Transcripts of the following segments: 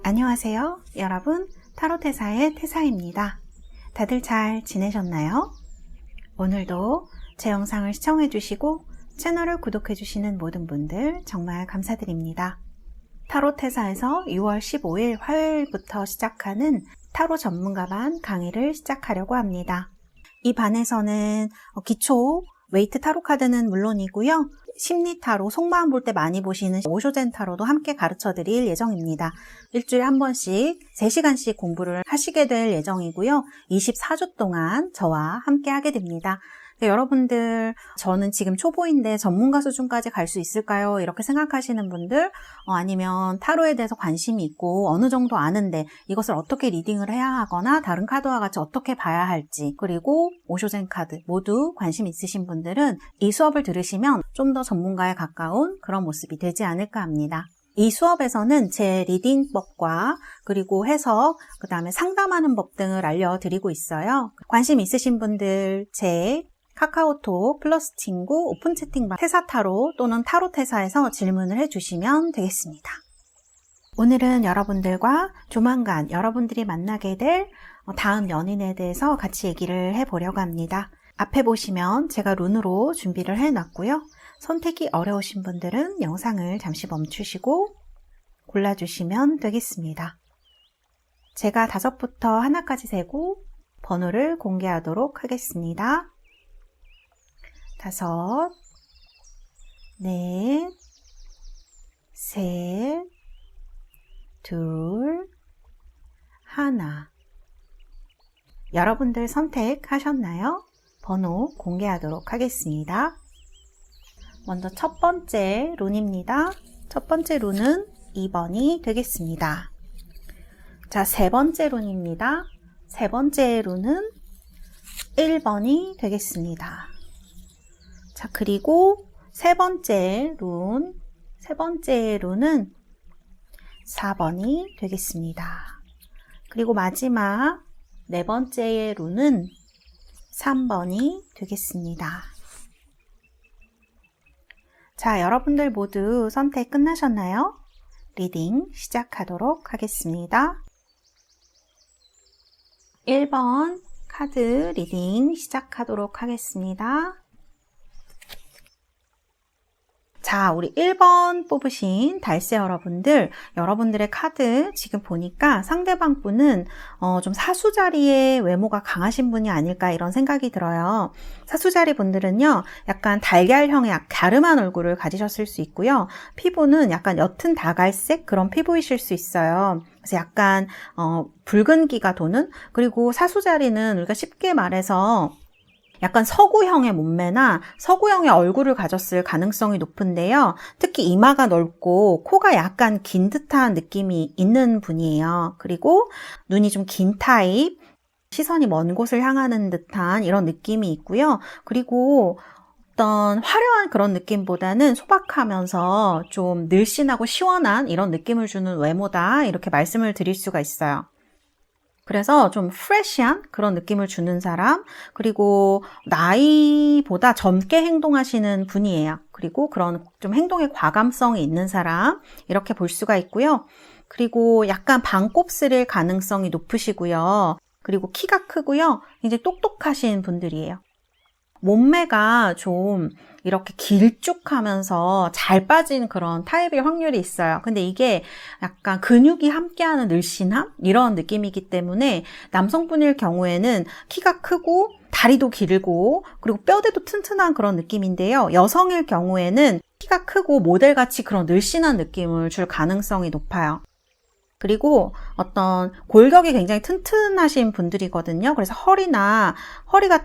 안녕하세요. 여러분, 타로테사의 태사입니다. 다들 잘 지내셨나요? 오늘도 제 영상을 시청해주시고 채널을 구독해주시는 모든 분들 정말 감사드립니다. 타로테사에서 6월 15일 화요일부터 시작하는 타로 전문가반 강의를 시작하려고 합니다. 이 반에서는 기초 웨이트 타로 카드는 물론이고요. 심리 타로, 속마음 볼 때 많이 보시는 오쇼젠 타로도 함께 가르쳐 드릴 예정입니다. 일주일에 한 번씩 3시간씩 공부를 하시게 될 예정이고요. 24주 동안 저와 함께 하게 됩니다. 여러분들, 저는 지금 초보인데 전문가 수준까지 갈 수 있을까요? 이렇게 생각하시는 분들, 아니면 타로에 대해서 관심이 있고 어느 정도 아는데 이것을 어떻게 리딩을 해야 하거나 다른 카드와 같이 어떻게 봐야 할지, 그리고 오쇼젠 카드 모두 관심 있으신 분들은 이 수업을 들으시면 좀 더 전문가에 가까운 그런 모습이 되지 않을까 합니다. 이 수업에서는 제 리딩법과 그리고 해석, 그 다음에 상담하는 법 등을 알려드리고 있어요. 관심 있으신 분들 제 카카오톡 플러스 친구 오픈 채팅방 테사타로 또는 타로테사에서 질문을 해주시면 되겠습니다. 오늘은 여러분들과 조만간 여러분들이 만나게 될 다음 연인에 대해서 같이 얘기를 해보려고 합니다. 앞에 보시면 제가 룬으로 준비를 해놨고요. 선택이 어려우신 분들은 영상을 잠시 멈추시고 골라주시면 되겠습니다. 제가 5부터 하나까지 세고 번호를 공개하도록 하겠습니다. 5, 4, 3, 2, 1. 여러분들 선택하셨나요? 번호 공개하도록 하겠습니다. 먼저 첫 번째 룬입니다. 첫 번째 룬은 2번이 되겠습니다. 자, 세 번째 룬입니다. 세 번째 룬은 1번이 되겠습니다. 자, 그리고 세 번째 룬은 4번이 되겠습니다. 그리고 마지막 네 번째 룬은 3번이 되겠습니다. 자, 여러분들 모두 선택 끝나셨나요? 리딩 시작하도록 하겠습니다. 1번 카드 리딩 시작하도록 하겠습니다. 자, 우리 1번 뽑으신 달새 여러분들, 여러분들의 카드 지금 보니까 상대방 분은 좀 사수자리의 외모가 강하신 분이 아닐까 이런 생각이 들어요. 사수자리 분들은요, 약간 달걀형의 갸름한 얼굴을 가지셨을 수 있고요. 피부는 약간 옅은 다갈색 그런 피부이실 수 있어요. 그래서 약간 붉은기가 도는, 그리고 사수자리는 우리가 쉽게 말해서 약간 서구형의 몸매나 서구형의 얼굴을 가졌을 가능성이 높은데요. 특히 이마가 넓고 코가 약간 긴 듯한 느낌이 있는 분이에요. 그리고 눈이 좀 긴 타입, 시선이 먼 곳을 향하는 듯한 이런 느낌이 있고요. 그리고 어떤 화려한 그런 느낌보다는 소박하면서 좀 늘씬하고 시원한 이런 느낌을 주는 외모다, 이렇게 말씀을 드릴 수가 있어요. 그래서 좀 프레시한 그런 느낌을 주는 사람, 그리고 나이보다 젊게 행동하시는 분이에요. 그리고 그런 좀 행동에 과감성이 있는 사람, 이렇게 볼 수가 있고요. 그리고 약간 반곱슬일 가능성이 높으시고요. 그리고 키가 크고요. 굉장히 똑똑하신 분들이에요. 몸매가 좀 이렇게 길쭉하면서 잘 빠진 그런 타입일 확률이 있어요. 근데 이게 약간 근육이 함께하는 늘씬함? 이런 느낌이기 때문에 남성분일 경우에는 키가 크고 다리도 길고 그리고 뼈대도 튼튼한 그런 느낌인데요. 여성일 경우에는 키가 크고 모델같이 그런 늘씬한 느낌을 줄 가능성이 높아요. 그리고 어떤 골격이 굉장히 튼튼하신 분들이거든요. 그래서 허리가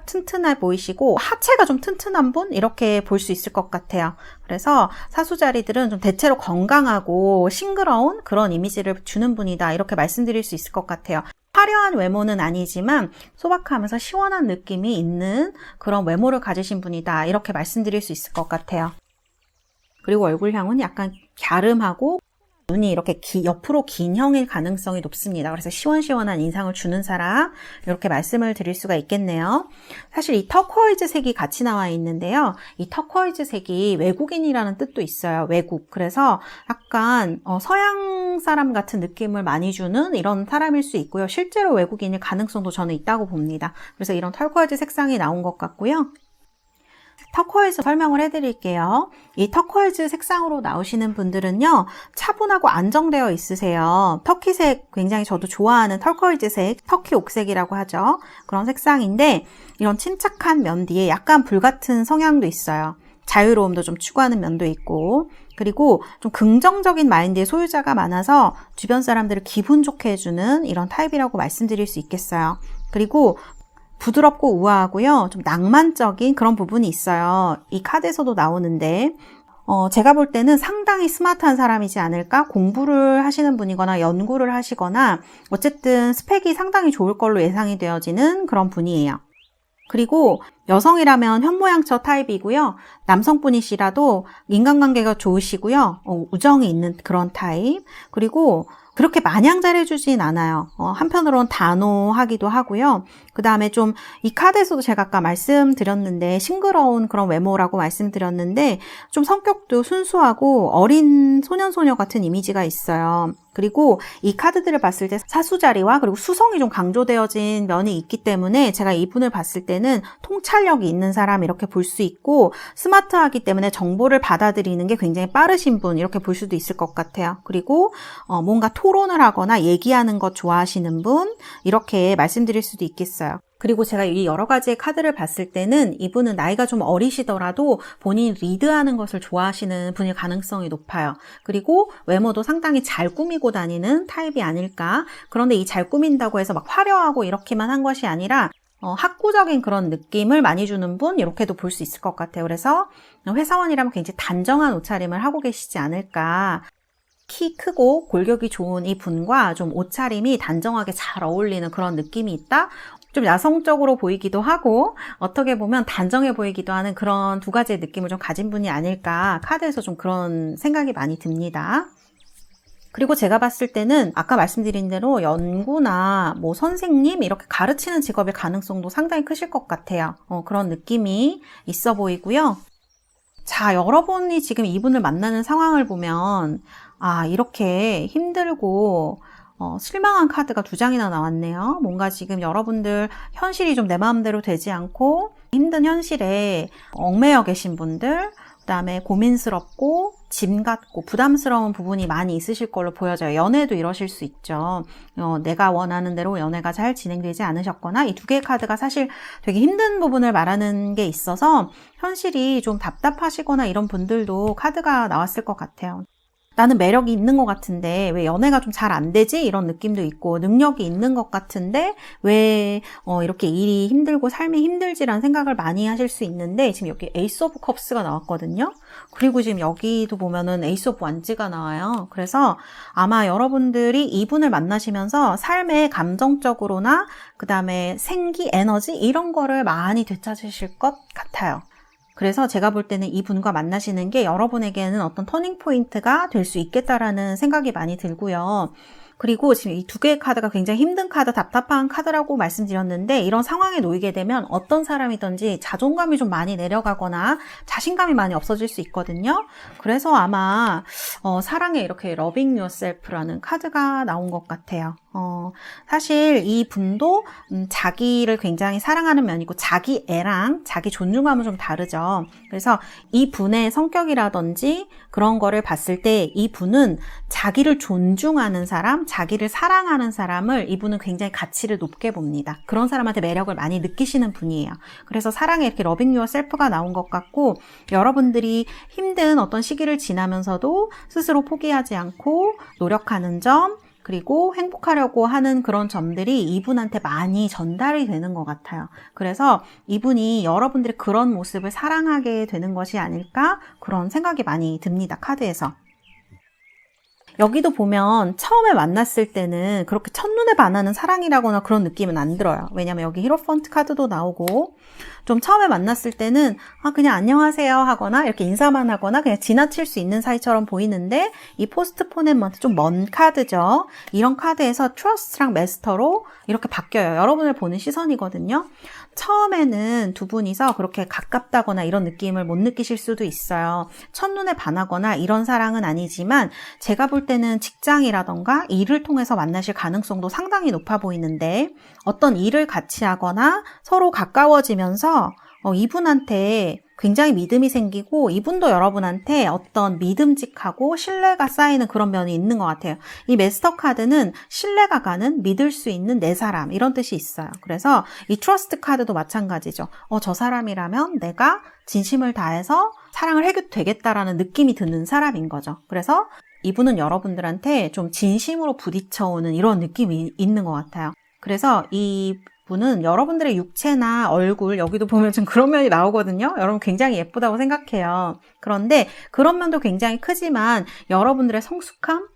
튼튼해 보이시고 하체가 좀 튼튼한 분, 이렇게 볼 수 있을 것 같아요. 그래서 사수자리들은 좀 대체로 건강하고 싱그러운 그런 이미지를 주는 분이다, 이렇게 말씀드릴 수 있을 것 같아요. 화려한 외모는 아니지만 소박하면서 시원한 느낌이 있는 그런 외모를 가지신 분이다, 이렇게 말씀드릴 수 있을 것 같아요. 그리고 얼굴형은 약간 갸름하고 눈이 이렇게 옆으로 긴 형일 가능성이 높습니다. 그래서 시원시원한 인상을 주는 사람, 이렇게 말씀을 드릴 수가 있겠네요. 사실 이 터코이즈 색이 같이 나와 있는데요. 이 터코이즈 색이 외국인이라는 뜻도 있어요. 외국. 그래서 약간 서양 사람 같은 느낌을 많이 주는 이런 사람일 수 있고요. 실제로 외국인일 가능성도 저는 있다고 봅니다. 그래서 이런 터코이즈 색상이 나온 것 같고요. 터코이즈 설명을 해드릴게요. 이 터코이즈 색상으로 나오시는 분들은요, 차분하고 안정되어 있으세요. 터키색 굉장히 저도 좋아하는 터코이즈색, 터키 옥색이라고 하죠. 그런 색상인데 이런 침착한 면 뒤에 약간 불같은 성향도 있어요. 자유로움도 좀 추구하는 면도 있고, 그리고 좀 긍정적인 마인드의 소유자가 많아서 주변 사람들을 기분 좋게 해주는 이런 타입이라고 말씀드릴 수 있겠어요. 그리고 부드럽고 우아하고요. 좀 낭만적인 그런 부분이 있어요. 이 카드에서도 나오는데 제가 볼 때는 상당히 스마트한 사람이지 않을까? 공부를 하시는 분이거나 연구를 하시거나 어쨌든 스펙이 상당히 좋을 걸로 예상이 되어지는 그런 분이에요. 그리고 여성이라면 현모양처 타입이고요. 남성분이시라도 인간관계가 좋으시고요. 우정이 있는 그런 타입. 그리고 그렇게 마냥 잘해주진 않아요. 한편으로는 단호하기도 하고요. 그 다음에 좀 이 카드에서도 제가 아까 말씀드렸는데 싱그러운 그런 외모라고 말씀드렸는데 좀 성격도 순수하고 어린 소년소녀 같은 이미지가 있어요. 그리고 이 카드들을 봤을 때 사수자리와 그리고 수성이 좀 강조되어진 면이 있기 때문에 제가 이분을 봤을 때는 통찰력이 있는 사람 이렇게 볼 수 있고 스마트하기 때문에 정보를 받아들이는 게 굉장히 빠르신 분 이렇게 볼 수도 있을 것 같아요. 그리고 뭔가 토론을 하거나 얘기하는 것 좋아하시는 분 이렇게 말씀드릴 수도 있겠어요. 그리고 제가 이 여러 가지의 카드를 봤을 때는 이분은 나이가 좀 어리시더라도 본인이 리드하는 것을 좋아하시는 분일 가능성이 높아요. 그리고 외모도 상당히 잘 꾸미고 다니는 타입이 아닐까. 그런데 이 잘 꾸민다고 해서 막 화려하고 이렇게만 한 것이 아니라 학구적인 그런 느낌을 많이 주는 분 이렇게도 볼 수 있을 것 같아요. 그래서 회사원이라면 굉장히 단정한 옷차림을 하고 계시지 않을까. 키 크고 골격이 좋은 이 분과 좀 옷차림이 단정하게 잘 어울리는 그런 느낌이 있다. 좀 야성적으로 보이기도 하고 어떻게 보면 단정해 보이기도 하는 그런 두 가지의 느낌을 좀 가진 분이 아닐까 카드에서 좀 그런 생각이 많이 듭니다. 그리고 제가 봤을 때는 아까 말씀드린 대로 연구나 뭐 선생님 이렇게 가르치는 직업의 가능성도 상당히 크실 것 같아요. 그런 느낌이 있어 보이고요. 자, 여러분이 지금 이분을 만나는 상황을 보면 이렇게 힘들고 실망한 카드가 2장이나 나왔네요. 뭔가 지금 여러분들 현실이 좀 내 마음대로 되지 않고 힘든 현실에 얽매여 계신 분들, 그 다음에 고민스럽고 짐 같고 부담스러운 부분이 많이 있으실 걸로 보여져요. 연애도 이러실 수 있죠. 내가 원하는 대로 연애가 잘 진행되지 않으셨거나 이 2개의 카드가 사실 되게 힘든 부분을 말하는 게 있어서 현실이 좀 답답하시거나 이런 분들도 카드가 나왔을 것 같아요. 나는 매력이 있는 것 같은데 왜 연애가 좀 잘 안 되지? 이런 느낌도 있고 능력이 있는 것 같은데 왜 이렇게 일이 힘들고 삶이 힘들지라는 생각을 많이 하실 수 있는데 지금 여기 에이스 오브 컵스가 나왔거든요. 그리고 지금 여기도 보면은 에이스 오브 완즈가 나와요. 그래서 아마 여러분들이 이분을 만나시면서 삶의 감정적으로나 그 다음에 생기, 에너지 이런 거를 많이 되찾으실 것 같아요. 그래서 제가 볼 때는 이분과 만나시는 게 여러분에게는 어떤 터닝 포인트가 될 수 있겠다라는 생각이 많이 들고요. 그리고 지금 이 2개의 카드가 굉장히 힘든 카드, 답답한 카드라고 말씀드렸는데 이런 상황에 놓이게 되면 어떤 사람이든지 자존감이 좀 많이 내려가거나 자신감이 많이 없어질 수 있거든요. 그래서 아마 사랑에 이렇게 Loving Yourself라는 카드가 나온 것 같아요. 사실 이 분도 자기를 굉장히 사랑하는 면이고 자기 애랑 자기 존중감은 좀 다르죠. 그래서 이 분의 성격이라든지 그런 거를 봤을 때 이 분은 자기를 존중하는 사람, 자기를 사랑하는 사람을 이분은 굉장히 가치를 높게 봅니다. 그런 사람한테 매력을 많이 느끼시는 분이에요. 그래서 사랑에 이렇게 Loving Yourself가 나온 것 같고 여러분들이 힘든 어떤 시기를 지나면서도 스스로 포기하지 않고 노력하는 점 그리고 행복하려고 하는 그런 점들이 이분한테 많이 전달이 되는 것 같아요. 그래서 이분이 여러분들의 그런 모습을 사랑하게 되는 것이 아닐까 그런 생각이 많이 듭니다. 카드에서. 여기도 보면 처음에 만났을 때는 그렇게 첫눈에 반하는 사랑이라거나 그런 느낌은 안 들어요. 왜냐면 여기 히로펀트 카드도 나오고 좀 처음에 만났을 때는 그냥 안녕하세요 하거나 이렇게 인사만 하거나 그냥 지나칠 수 있는 사이처럼 보이는데 이 포스트포넷먼트 좀 먼 카드죠. 이런 카드에서 트러스트랑 메스터로 이렇게 바뀌어요. 여러분을 보는 시선이거든요. 처음에는 두 분이서 그렇게 가깝다거나 이런 느낌을 못 느끼실 수도 있어요. 첫눈에 반하거나 이런 사랑은 아니지만 제가 볼 때는 직장이라던가 일을 통해서 만나실 가능성도 상당히 높아 보이는데 어떤 일을 같이 하거나 서로 가까워지면서 이분한테 굉장히 믿음이 생기고 이분도 여러분한테 어떤 믿음직하고 신뢰가 쌓이는 그런 면이 있는 것 같아요. 이 메스터 카드는 신뢰가 가는 믿을 수 있는 내 사람 이런 뜻이 있어요. 그래서 이 트러스트 카드도 마찬가지죠. 저 사람이라면 내가 진심을 다해서 사랑을 해도 되겠다라는 느낌이 드는 사람인 거죠. 그래서 이분은 여러분들한테 좀 진심으로 부딪혀오는 이런 느낌이 있는 것 같아요. 그래서 이 분은 여러분들의 육체나 얼굴, 여기도 보면 좀 그런 면이 나오거든요. 여러분 굉장히 예쁘다고 생각해요. 그런데 그런 면도 굉장히 크지만 여러분들의 성숙함,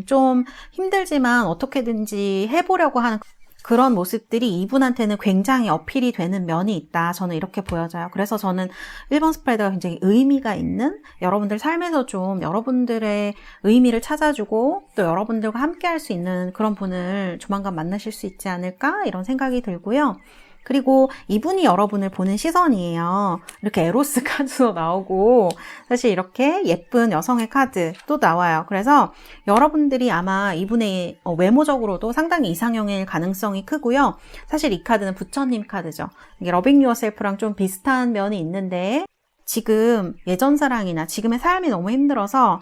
좀 힘들지만 어떻게든지 해보려고 하는 그런 모습들이 이분한테는 굉장히 어필이 되는 면이 있다. 저는 이렇게 보여져요. 그래서 저는 1번 스프레드가 굉장히 의미가 있는, 여러분들 삶에서 좀 여러분들의 의미를 찾아주고 또 여러분들과 함께 할 수 있는 그런 분을 조만간 만나실 수 있지 않을까 이런 생각이 들고요. 그리고 이분이 여러분을 보는 시선이에요. 이렇게 에로스 카드도 나오고 사실 이렇게 예쁜 여성의 카드도 나와요. 그래서 여러분들이 아마 이분의 외모적으로도 상당히 이상형일 가능성이 크고요. 사실 이 카드는 부처님 카드죠. 이게 러빙 유어셀프랑 좀 비슷한 면이 있는데 지금 예전 사랑이나 지금의 삶이 너무 힘들어서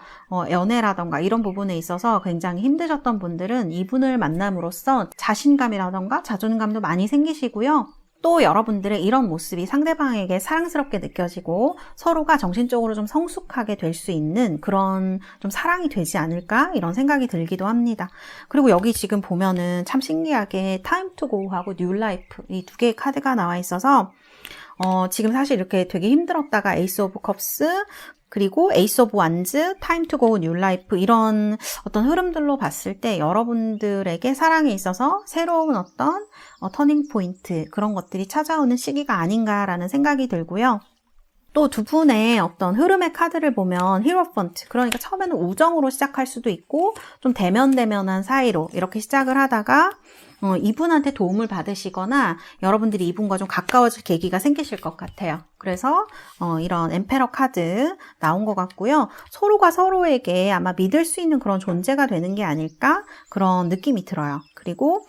연애라던가 이런 부분에 있어서 굉장히 힘드셨던 분들은 이분을 만남으로써 자신감이라던가 자존감도 많이 생기시고요. 또 여러분들의 이런 모습이 상대방에게 사랑스럽게 느껴지고 서로가 정신적으로 좀 성숙하게 될 수 있는 그런 좀 사랑이 되지 않을까 이런 생각이 들기도 합니다. 그리고 여기 지금 보면은 참 신기하게 Time to Go하고 New Life 이 두 개의 카드가 나와 있어서 지금 사실 이렇게 되게 힘들었다가 에이스 오브 컵스 그리고 에이스 오브 완즈, 타임 투 고, 뉴 라이프 이런 어떤 흐름들로 봤을 때 여러분들에게 사랑에 있어서 새로운 어떤 터닝 포인트 그런 것들이 찾아오는 시기가 아닌가라는 생각이 들고요. 또 두 분의 어떤 흐름의 카드를 보면 히로펀트, 그러니까 처음에는 우정으로 시작할 수도 있고 좀 대면대면한 사이로 이렇게 시작을 하다가 이분한테 도움을 받으시거나 여러분들이 이분과 좀 가까워질 계기가 생기실 것 같아요. 그래서 이런 엠페러 카드 나온 것 같고요. 서로가 서로에게 아마 믿을 수 있는 그런 존재가 되는 게 아닐까 그런 느낌이 들어요. 그리고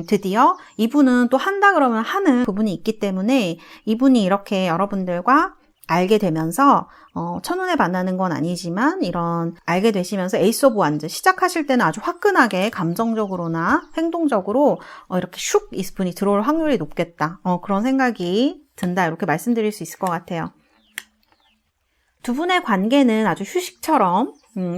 드디어 이분은 또 한다 그러면 하는 부분이 있기 때문에 이분이 이렇게 여러분들과 알게 되면서 첫눈에 반하는 건 아니지만 이런 알게 되시면서 에이스 오브 완즈 시작하실 때는 아주 화끈하게 감정적으로나 행동적으로 이렇게 슉 이분이 들어올 확률이 높겠다. 그런 생각이 든다. 이렇게 말씀드릴 수 있을 것 같아요. 두 분의 관계는 아주 휴식처럼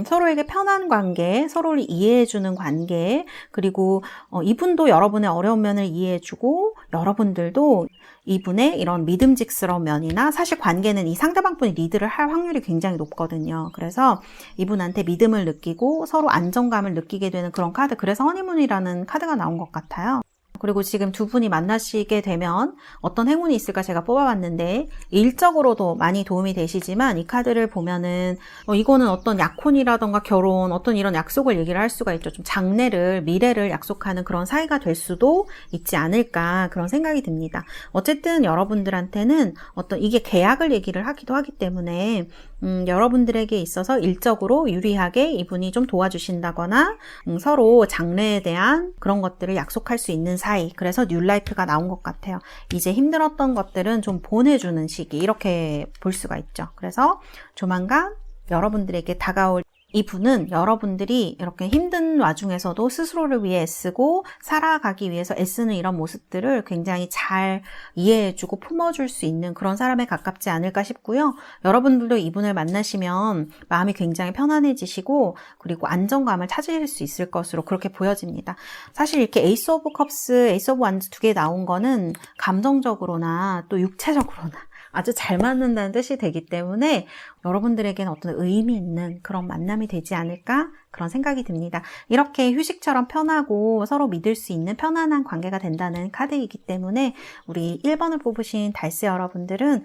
서로에게 편한 관계, 서로를 이해해주는 관계, 그리고 이분도 여러분의 어려운 면을 이해해주고 여러분들도 이분의 이런 믿음직스러운 면이나 사실 관계는 이 상대방 분이 리드를 할 확률이 굉장히 높거든요. 그래서 이분한테 믿음을 느끼고 서로 안정감을 느끼게 되는 그런 카드, 그래서 허니문이라는 카드가 나온 것 같아요. 그리고 지금 두 분이 만나시게 되면 어떤 행운이 있을까 제가 뽑아봤는데 일적으로도 많이 도움이 되시지만 이 카드를 보면은 이거는 어떤 약혼이라던가 결혼 어떤 이런 약속을 얘기를 할 수가 있죠. 좀 장래를 미래를 약속하는 그런 사이가 될 수도 있지 않을까 그런 생각이 듭니다. 어쨌든 여러분들한테는 어떤 이게 계약을 얘기를 하기도 하기 때문에 여러분들에게 있어서 일적으로 유리하게 이분이 좀 도와주신다거나 서로 장래에 대한 그런 것들을 약속할 수 있는 사이, 그래서 뉴라이프가 나온 것 같아요. 이제 힘들었던 것들은 좀 보내주는 시기 이렇게 볼 수가 있죠. 그래서 조만간 여러분들에게 다가올 이분은 여러분들이 이렇게 힘든 와중에서도 스스로를 위해 애쓰고 살아가기 위해서 애쓰는 이런 모습들을 굉장히 잘 이해해주고 품어줄 수 있는 그런 사람에 가깝지 않을까 싶고요. 여러분들도 이분을 만나시면 마음이 굉장히 편안해지시고 그리고 안정감을 찾으실 수 있을 것으로 그렇게 보여집니다. 사실 이렇게 에이스 오브 컵스, 에이스 오브 완즈 두 개 나온 거는 감정적으로나 또 육체적으로나 아주 잘 맞는다는 뜻이 되기 때문에 여러분들에게는 어떤 의미 있는 그런 만남이 되지 않을까 그런 생각이 듭니다. 이렇게 휴식처럼 편하고 서로 믿을 수 있는 편안한 관계가 된다는 카드이기 때문에 우리 1번을 뽑으신 달스 여러분들은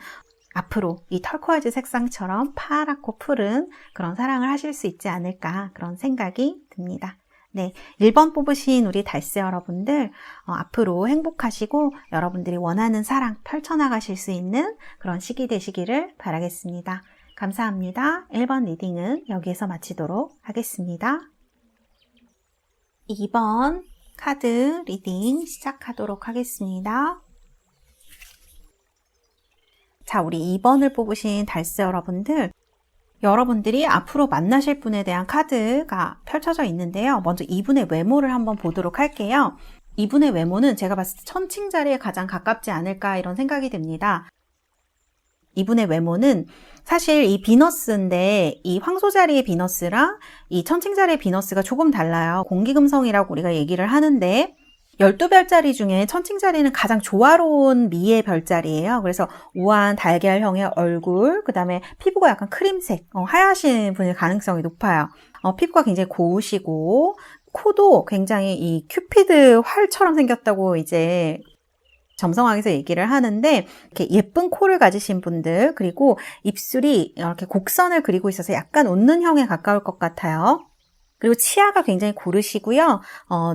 앞으로 이 털코이즈 색상처럼 파랗고 푸른 그런 사랑을 하실 수 있지 않을까 그런 생각이 듭니다. 네, 1번 뽑으신 우리 달스 여러분들 앞으로 행복하시고 여러분들이 원하는 사랑 펼쳐나가실 수 있는 그런 시기 되시기를 바라겠습니다. 감사합니다. 1번 리딩은 여기에서 마치도록 하겠습니다. 2번 카드 리딩 시작하도록 하겠습니다. 자, 우리 2번을 뽑으신 달스 여러분들, 여러분들이 앞으로 만나실 분에 대한 카드가 펼쳐져 있는데요. 먼저 이분의 외모를 한번 보도록 할게요. 이분의 외모는 제가 봤을 때 천칭자리에 가장 가깝지 않을까 이런 생각이 듭니다. 이분의 외모는 사실 이 비너스인데 이 황소자리의 비너스랑 이 천칭자리의 비너스가 조금 달라요. 공기금성이라고 우리가 얘기를 하는데 12별자리 중에 천칭자리는 가장 조화로운 미의 별자리예요. 그래서 우아한 달걀형의 얼굴, 그 다음에 피부가 약간 크림색, 하얗신 분일 가능성이 높아요. 피부가 굉장히 고우시고 코도 굉장히 이 큐피드 활처럼 생겼다고 이제 점성학에서 얘기를 하는데 이렇게 예쁜 코를 가지신 분들, 그리고 입술이 이렇게 곡선을 그리고 있어서 약간 웃는 형에 가까울 것 같아요. 그리고 치아가 굉장히 고르시고요.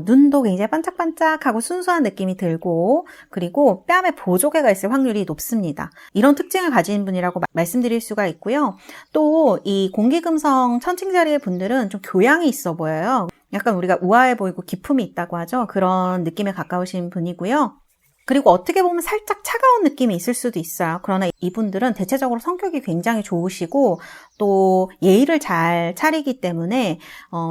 눈도 굉장히 반짝반짝하고 순수한 느낌이 들고, 그리고 뺨에 보조개가 있을 확률이 높습니다. 이런 특징을 가진 분이라고 말씀드릴 수가 있고요. 또 이 공기금성 천칭자리의 분들은 좀 교양이 있어 보여요. 약간 우리가 우아해 보이고 기품이 있다고 하죠. 그런 느낌에 가까우신 분이고요. 그리고 어떻게 보면 살짝 차가운 느낌이 있을 수도 있어요. 그러나 이분들은 대체적으로 성격이 굉장히 좋으시고 또 예의를 잘 차리기 때문에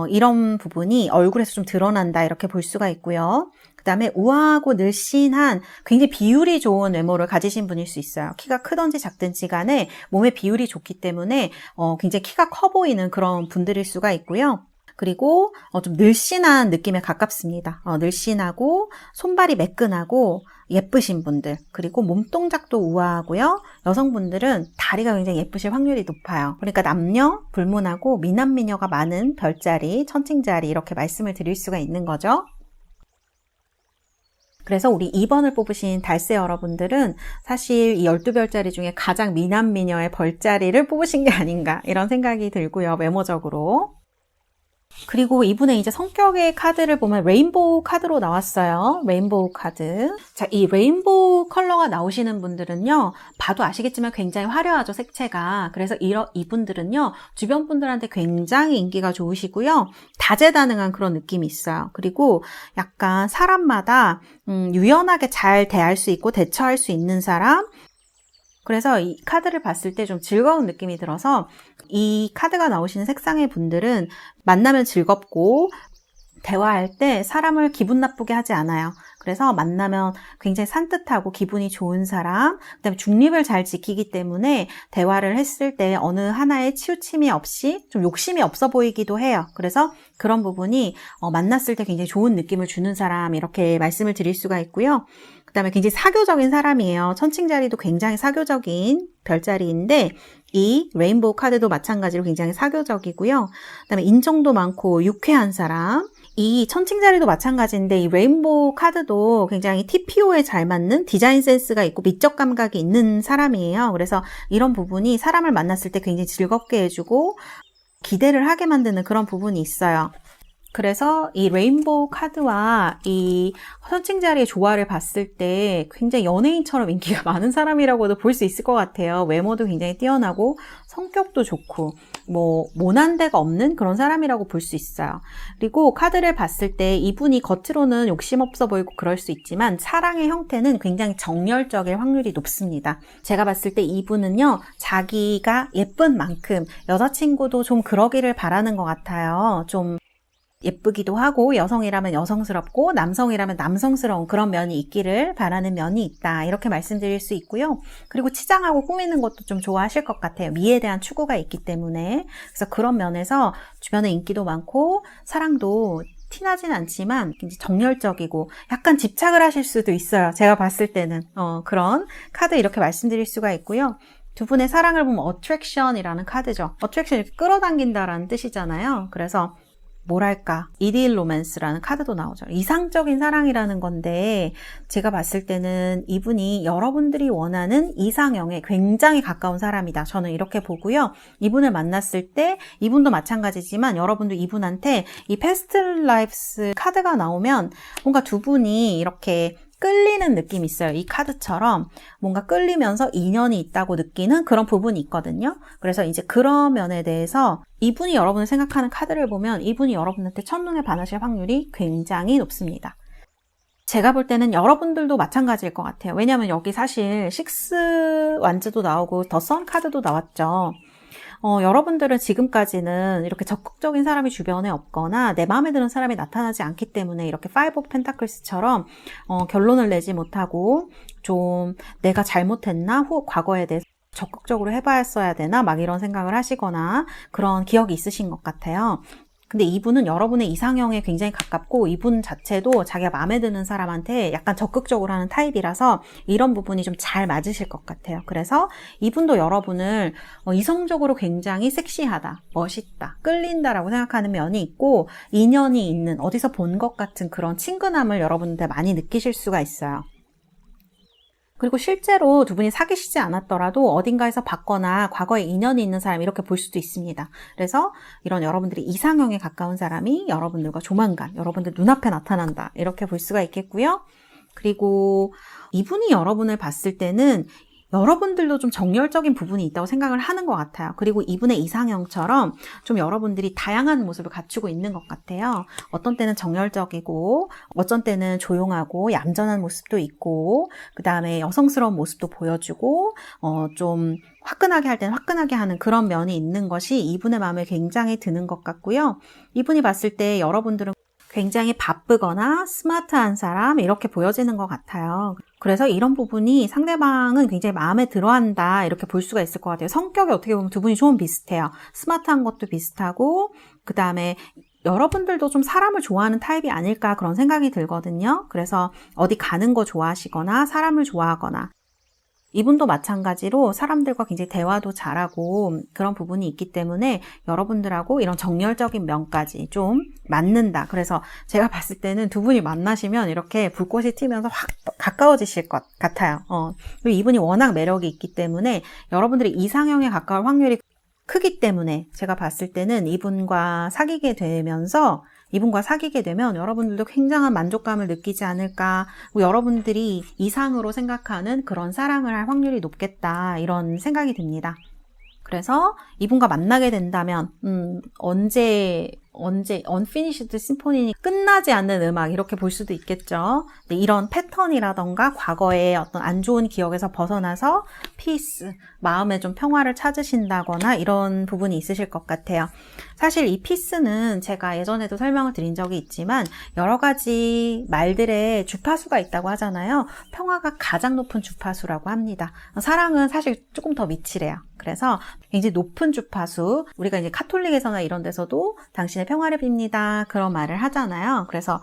이런 부분이 얼굴에서 좀 드러난다 이렇게 볼 수가 있고요. 그 다음에 우아하고 늘씬한 굉장히 비율이 좋은 외모를 가지신 분일 수 있어요. 키가 크든지 작든지 간에 몸의 비율이 좋기 때문에 굉장히 키가 커 보이는 그런 분들일 수가 있고요. 그리고 좀 늘씬한 느낌에 가깝습니다. 늘씬하고 손발이 매끈하고 예쁘신 분들, 그리고 몸동작도 우아하고요. 여성분들은 다리가 굉장히 예쁘실 확률이 높아요. 그러니까 남녀 불문하고 미남 미녀가 많은 별자리, 천칭자리 이렇게 말씀을 드릴 수가 있는 거죠. 그래서 우리 2번을 뽑으신 달스 여러분들은 사실 이 12별자리 중에 가장 미남 미녀의 별자리를 뽑으신 게 아닌가 이런 생각이 들고요. 외모적으로. 그리고 이분의 이제 성격의 카드를 보면 레인보우 카드로 나왔어요. 레인보우 카드. 자, 이 레인보우 컬러가 나오시는 분들은요, 봐도 아시겠지만 굉장히 화려하죠, 색채가. 그래서 이분들은요, 주변 분들한테 굉장히 인기가 좋으시고요, 다재다능한 그런 느낌이 있어요. 그리고 약간 사람마다 유연하게 잘 대할 수 있고 대처할 수 있는 사람. 그래서 이 카드를 봤을 때 좀 즐거운 느낌이 들어서 이 카드가 나오시는 색상의 분들은 만나면 즐겁고 대화할 때 사람을 기분 나쁘게 하지 않아요. 그래서 만나면 굉장히 산뜻하고 기분이 좋은 사람, 그다음에 중립을 잘 지키기 때문에 대화를 했을 때 어느 하나에 치우침이 없이 좀 욕심이 없어 보이기도 해요. 그래서 그런 부분이 만났을 때 굉장히 좋은 느낌을 주는 사람 이렇게 말씀을 드릴 수가 있고요. 그 다음에 굉장히 사교적인 사람이에요. 천칭자리도 굉장히 사교적인 별자리인데 이 레인보우 카드도 마찬가지로 굉장히 사교적이고요. 그 다음에 인정도 많고 유쾌한 사람. 이 천칭자리도 마찬가지인데 이 레인보우 카드도 굉장히 TPO에 잘 맞는 디자인 센스가 있고 미적 감각이 있는 사람이에요. 그래서 이런 부분이 사람을 만났을 때 굉장히 즐겁게 해주고 기대를 하게 만드는 그런 부분이 있어요. 그래서 이 레인보우 카드와 이 천칭자리의 조화를 봤을 때 굉장히 연예인처럼 인기가 많은 사람이라고도 볼 수 있을 것 같아요. 외모도 굉장히 뛰어나고 성격도 좋고 뭐 모난 데가 없는 그런 사람이라고 볼 수 있어요. 그리고 카드를 봤을 때 이분이 겉으로는 욕심 없어 보이고 그럴 수 있지만 사랑의 형태는 굉장히 정열적일 확률이 높습니다. 제가 봤을 때 이분은요, 자기가 예쁜 만큼 여자친구도 좀 그러기를 바라는 것 같아요. 좀 예쁘기도 하고 여성이라면 여성스럽고 남성이라면 남성스러운 그런 면이 있기를 바라는 면이 있다 이렇게 말씀드릴 수 있고요. 그리고 치장하고 꾸미는 것도 좀 좋아하실 것 같아요. 미에 대한 추구가 있기 때문에. 그래서 그런 면에서 주변에 인기도 많고 사랑도 티나진 않지만 굉장히 정열적이고 약간 집착을 하실 수도 있어요. 제가 봤을 때는 그런 카드 이렇게 말씀드릴 수가 있고요. 두 분의 사랑을 보면 attraction이라는 카드죠. attraction 이렇게 끌어당긴다라는 뜻이잖아요. 그래서 뭐랄까 이디일 로맨스라는 카드도 나오죠. 이상적인 사랑이라는 건데 제가 봤을 때는 이분이 여러분들이 원하는 이상형에 굉장히 가까운 사람이다. 저는 이렇게 보고요. 이분을 만났을 때 이분도 마찬가지지만 여러분도 이분한테 이 패스트 라이프스 카드가 나오면 뭔가 두 분이 이렇게 끌리는 느낌이 있어요. 이 카드처럼 뭔가 끌리면서 인연이 있다고 느끼는 그런 부분이 있거든요. 그래서 이제 그런 면에 대해서 이분이 여러분을 생각하는 카드를 보면 이분이 여러분한테 첫눈에 반하실 확률이 굉장히 높습니다. 제가 볼 때는 여러분들도 마찬가지일 것 같아요. 왜냐하면 여기 사실 식스 완즈도 나오고 더 선 카드도 나왔죠. 여러분들은 지금까지는 이렇게 적극적인 사람이 주변에 없거나 내 마음에 드는 사람이 나타나지 않기 때문에 이렇게 파이브 오브 펜타클스처럼 결론을 내지 못하고 좀 내가 잘못했나? 과거에 대해서 적극적으로 해봤어야 되나? 막 이런 생각을 하시거나 그런 기억이 있으신 것 같아요. 근데 이분은 여러분의 이상형에 굉장히 가깝고 이분 자체도 자기가 마음에 드는 사람한테 약간 적극적으로 하는 타입이라서 이런 부분이 좀 잘 맞으실 것 같아요. 그래서 이분도 여러분을 이성적으로 굉장히 섹시하다, 멋있다, 끌린다라고 생각하는 면이 있고 인연이 있는 어디서 본 것 같은 그런 친근함을 여러분들 많이 느끼실 수가 있어요. 그리고 실제로 두 분이 사귀시지 않았더라도 어딘가에서 봤거나 과거에 인연이 있는 사람 이렇게 볼 수도 있습니다. 그래서 이런 여러분들이 이상형에 가까운 사람이 여러분들과 조만간 여러분들 눈앞에 나타난다 이렇게 볼 수가 있겠고요. 그리고 이분이 여러분을 봤을 때는 여러분들도 좀 정열적인 부분이 있다고 생각을 하는 것 같아요. 그리고 이분의 이상형처럼 좀 여러분들이 다양한 모습을 갖추고 있는 것 같아요. 어떤 때는 정열적이고 어떤 때는 조용하고 얌전한 모습도 있고 그 다음에 여성스러운 모습도 보여주고 좀 화끈하게 할 때는 화끈하게 하는 그런 면이 있는 것이 이분의 마음에 굉장히 드는 것 같고요. 이분이 봤을 때 여러분들은 굉장히 바쁘거나 스마트한 사람 이렇게 보여지는 것 같아요. 그래서 이런 부분이 상대방은 굉장히 마음에 들어한다 이렇게 볼 수가 있을 것 같아요. 성격이 어떻게 보면 두 분이 좀 비슷해요. 스마트한 것도 비슷하고 그 다음에 여러분들도 좀 사람을 좋아하는 타입이 아닐까 그런 생각이 들거든요. 그래서 어디 가는 거 좋아하시거나 사람을 좋아하거나 이분도 마찬가지로 사람들과 굉장히 대화도 잘하고 그런 부분이 있기 때문에 여러분들하고 이런 정열적인 면까지 좀 맞는다. 그래서 제가 봤을 때는 두 분이 만나시면 이렇게 불꽃이 튀면서 확 가까워지실 것 같아요. 그리고 이분이 워낙 매력이 있기 때문에 여러분들이 이상형에 가까울 확률이 크기 때문에 제가 봤을 때는 이분과 사귀게 되면 여러분들도 굉장한 만족감을 느끼지 않을까. 여러분들이 이상으로 생각하는 그런 사랑을 할 확률이 높겠다. 이런 생각이 듭니다. 그래서 이분과 만나게 된다면 언제 Unfinished Symphony니 끝나지 않는 음악 이렇게 볼 수도 있겠죠. 이런 패턴이라던가 과거의 어떤 안 좋은 기억에서 벗어나서 피스, 마음에 좀 평화를 찾으신다거나 이런 부분이 있으실 것 같아요. 사실 이 피스는 제가 예전에도 설명을 드린 적이 있지만 여러 가지 말들의 주파수가 있다고 하잖아요. 평화가 가장 높은 주파수라고 합니다. 사랑은 사실 조금 더 미치래요. 그래서 굉장히 높은 주파수, 우리가 이제 카톨릭에서나 이런 데서도 당신의 평화를 빕니다. 그런 말을 하잖아요. 그래서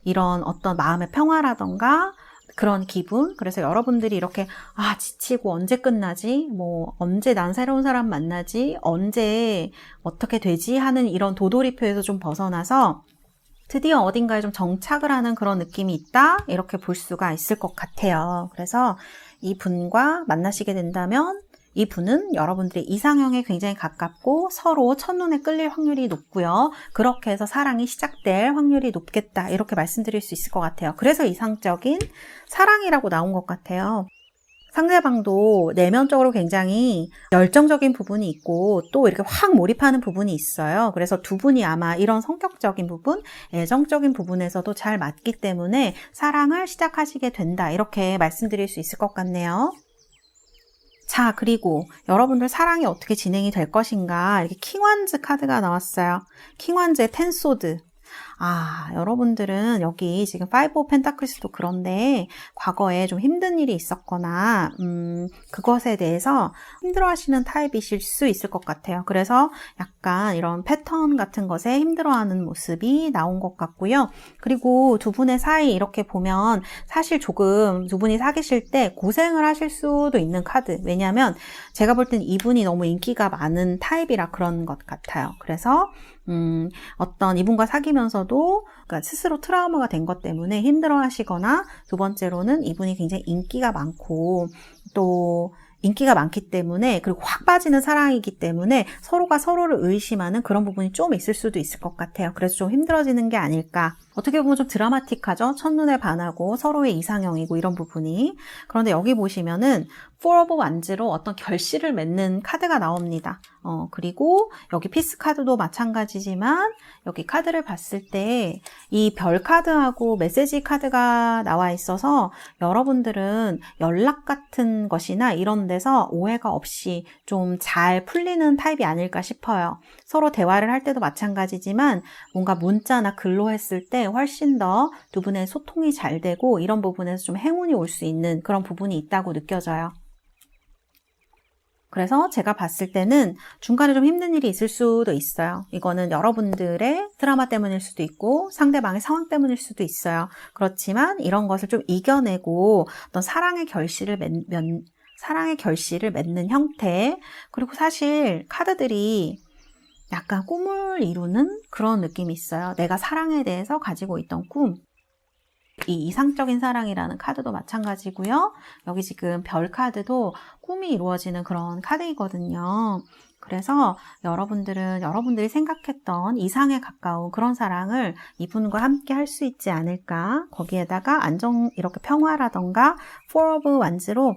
이런 어떤 마음의 평화라던가 그런 기분, 그래서 여러분들이 이렇게 지치고 언제 끝나지? 언제 난 새로운 사람 만나지? 언제 어떻게 되지? 하는 이런 도돌이표에서 좀 벗어나서 드디어 어딘가에 좀 정착을 하는 그런 느낌이 있다? 이렇게 볼 수가 있을 것 같아요. 그래서 이 분과 만나시게 된다면 이 분은 여러분들의 이상형에 굉장히 가깝고 서로 첫눈에 끌릴 확률이 높고요. 그렇게 해서 사랑이 시작될 확률이 높겠다. 이렇게 말씀드릴 수 있을 것 같아요. 그래서 이상적인 사랑이라고 나온 것 같아요. 상대방도 내면적으로 굉장히 열정적인 부분이 있고 또 이렇게 확 몰입하는 부분이 있어요. 그래서 두 분이 아마 이런 성격적인 부분, 애정적인 부분에서도 잘 맞기 때문에 사랑을 시작하시게 된다. 이렇게 말씀드릴 수 있을 것 같네요. 자, 그리고 여러분들 사랑이 어떻게 진행이 될 것인가 이렇게 킹완즈 카드가 나왔어요. 킹완즈의 텐소드. 여러분들은 여기 지금 5 of Pentakles도 그런데 과거에 좀 힘든 일이 있었거나 그것에 대해서 힘들어하시는 타입이실 수 있을 것 같아요. 그래서 약간 이런 패턴 같은 것에 힘들어하는 모습이 나온 것 같고요. 그리고 두 분의 사이 이렇게 보면 사실 조금 두 분이 사귀실 때 고생을 하실 수도 있는 카드. 왜냐하면 제가 볼 땐 이분이 너무 인기가 많은 타입이라 그런 것 같아요. 그래서 어떤 이분과 사귀면서도 그러니까 스스로 트라우마가 된 것 때문에 힘들어 하시거나, 두 번째로는 이분이 굉장히 인기가 많고 또 인기가 많기 때문에, 그리고 확 빠지는 사랑이기 때문에 서로가 서로를 의심하는 그런 부분이 좀 있을 수도 있을 것 같아요. 그래서 좀 힘들어지는 게 아닐까. 어떻게 보면 좀 드라마틱하죠? 첫눈에 반하고 서로의 이상형이고 이런 부분이. 그런데 여기 보시면은 4 of Wands로 어떤 결실을 맺는 카드가 나옵니다. 그리고 여기 피스 카드도 마찬가지지만 여기 카드를 봤을 때 이 별 카드하고 메시지 카드가 나와 있어서 여러분들은 연락 같은 것이나 이런 데서 오해가 없이 좀 잘 풀리는 타입이 아닐까 싶어요. 서로 대화를 할 때도 마찬가지지만 뭔가 문자나 글로 했을 때 훨씬 더 두 분의 소통이 잘 되고 이런 부분에서 좀 행운이 올 수 있는 그런 부분이 있다고 느껴져요. 그래서 제가 봤을 때는 중간에 좀 힘든 일이 있을 수도 있어요. 이거는 여러분들의 드라마 때문일 수도 있고 상대방의 상황 때문일 수도 있어요. 그렇지만 이런 것을 좀 이겨내고 어떤 사랑의 결실을 맺는 형태, 그리고 사실 카드들이 약간 꿈을 이루는 그런 느낌이 있어요. 내가 사랑에 대해서 가지고 있던 꿈. 이 이상적인 사랑이라는 카드도 마찬가지고요. 여기 지금 별 카드도 꿈이 이루어지는 그런 카드이거든요. 그래서 여러분들이 생각했던 이상에 가까운 그런 사랑을 이분과 함께 할 수 있지 않을까. 거기에다가 이렇게 평화라던가 4 of Wands로